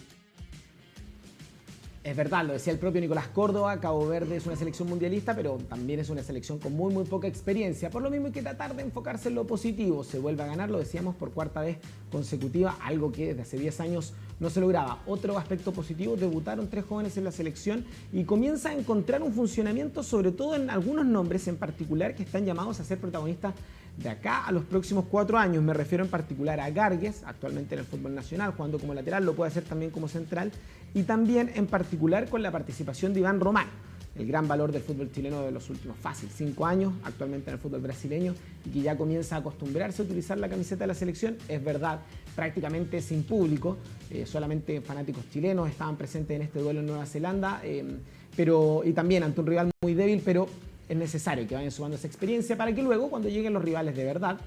Es verdad, lo decía el propio Nicolás Córdoba, Cabo Verde es una selección mundialista, pero también es una selección con muy poca experiencia. Por lo mismo hay que tratar de enfocarse en lo positivo. Se vuelve a ganar, lo decíamos, por 4ª vez consecutiva, algo que desde hace 10 años no se lograba. Otro aspecto positivo, debutaron 3 jóvenes en la selección y comienza a encontrar un funcionamiento, sobre todo en algunos nombres en particular que están llamados a ser protagonistas de acá a los próximos 4 años. Me refiero en particular a Gargues, actualmente en el fútbol nacional, jugando como lateral, lo puede hacer también como central, y también en particular con la participación de Iván Román, el gran valor del fútbol chileno de los últimos 5 años, actualmente en el fútbol brasileño, y que ya comienza a acostumbrarse a utilizar la camiseta de la selección. Es verdad, prácticamente sin público, solamente fanáticos chilenos estaban presentes en este duelo en Nueva Zelanda, y también ante un rival muy débil, pero es necesario que vayan sumando esa experiencia para que luego, cuando lleguen los rivales de verdad,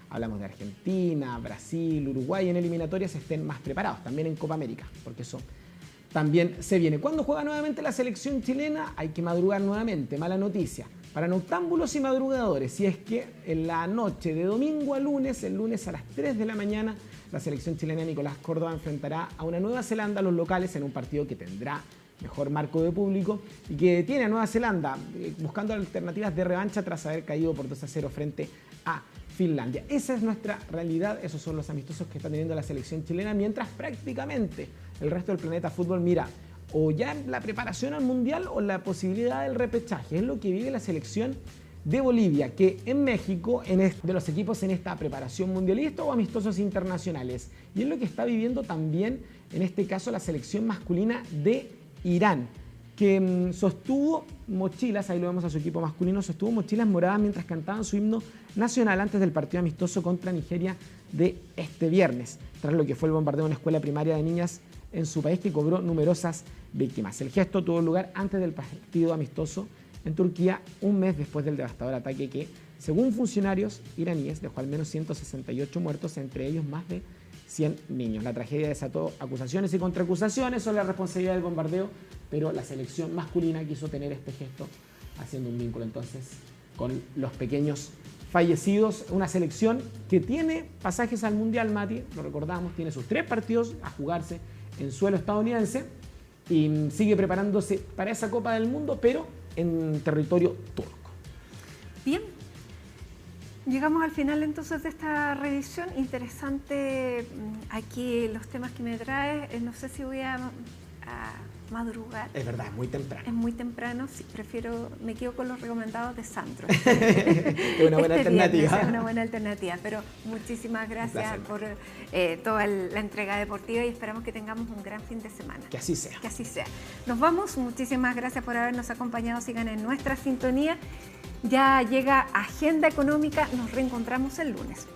hablamos de Argentina, Brasil, Uruguay, en eliminatorias estén más preparados, también en Copa América, porque eso también se viene. ¿Cuándo juega nuevamente la selección chilena? Hay que madrugar nuevamente, mala noticia. Para noctámbulos y madrugadores, si es que en la noche de domingo a lunes, el lunes a las 3 de la mañana, la selección chilena Nicolás Córdoba enfrentará a una Nueva Zelanda a los locales en un partido que tendrá mejor marco de público y que tiene a Nueva Zelanda buscando alternativas de revancha tras haber caído por 2-0 frente a Finlandia. Esa es nuestra realidad, esos son los amistosos que está teniendo la selección chilena, mientras prácticamente el resto del planeta fútbol mira o ya la preparación al Mundial o la posibilidad del repechaje. Es lo que vive la selección de Bolivia, que en México, de los equipos en esta preparación mundialista o amistosos internacionales. Y es lo que está viviendo también, en este caso, la selección masculina de Irán, que sostuvo mochilas, ahí lo vemos a su equipo masculino, sostuvo mochilas moradas mientras cantaban su himno nacional antes del partido amistoso contra Nigeria de este viernes, tras lo que fue el bombardeo de una escuela primaria de niñas en su país que cobró numerosas víctimas. El gesto tuvo lugar antes del partido amistoso en Turquía, un mes después del devastador ataque que, según funcionarios iraníes, dejó al menos 168 muertos, entre ellos más de 100 niños. La tragedia desató acusaciones y contraacusaciones sobre la responsabilidad del bombardeo, pero la selección masculina quiso tener este gesto haciendo un vínculo entonces con los pequeños fallecidos. Una selección que tiene pasajes al Mundial, Mati, lo recordamos, tiene sus 3 partidos a jugarse en suelo estadounidense y sigue preparándose para esa Copa del Mundo, pero en territorio turco. Bien, llegamos al final entonces de esta revisión. Interesante aquí los temas que me trae. No sé si voy a madrugar. Es verdad, es muy temprano. Es muy temprano, sí, me quedo con los recomendados de Sandro. Es una buena alternativa. Es una buena alternativa, pero muchísimas gracias por toda la entrega deportiva y esperamos que tengamos un gran fin de semana. Que así sea. Que así sea. Nos vamos, muchísimas gracias por habernos acompañado, sigan en nuestra sintonía. Ya llega Agenda Económica, nos reencontramos el lunes.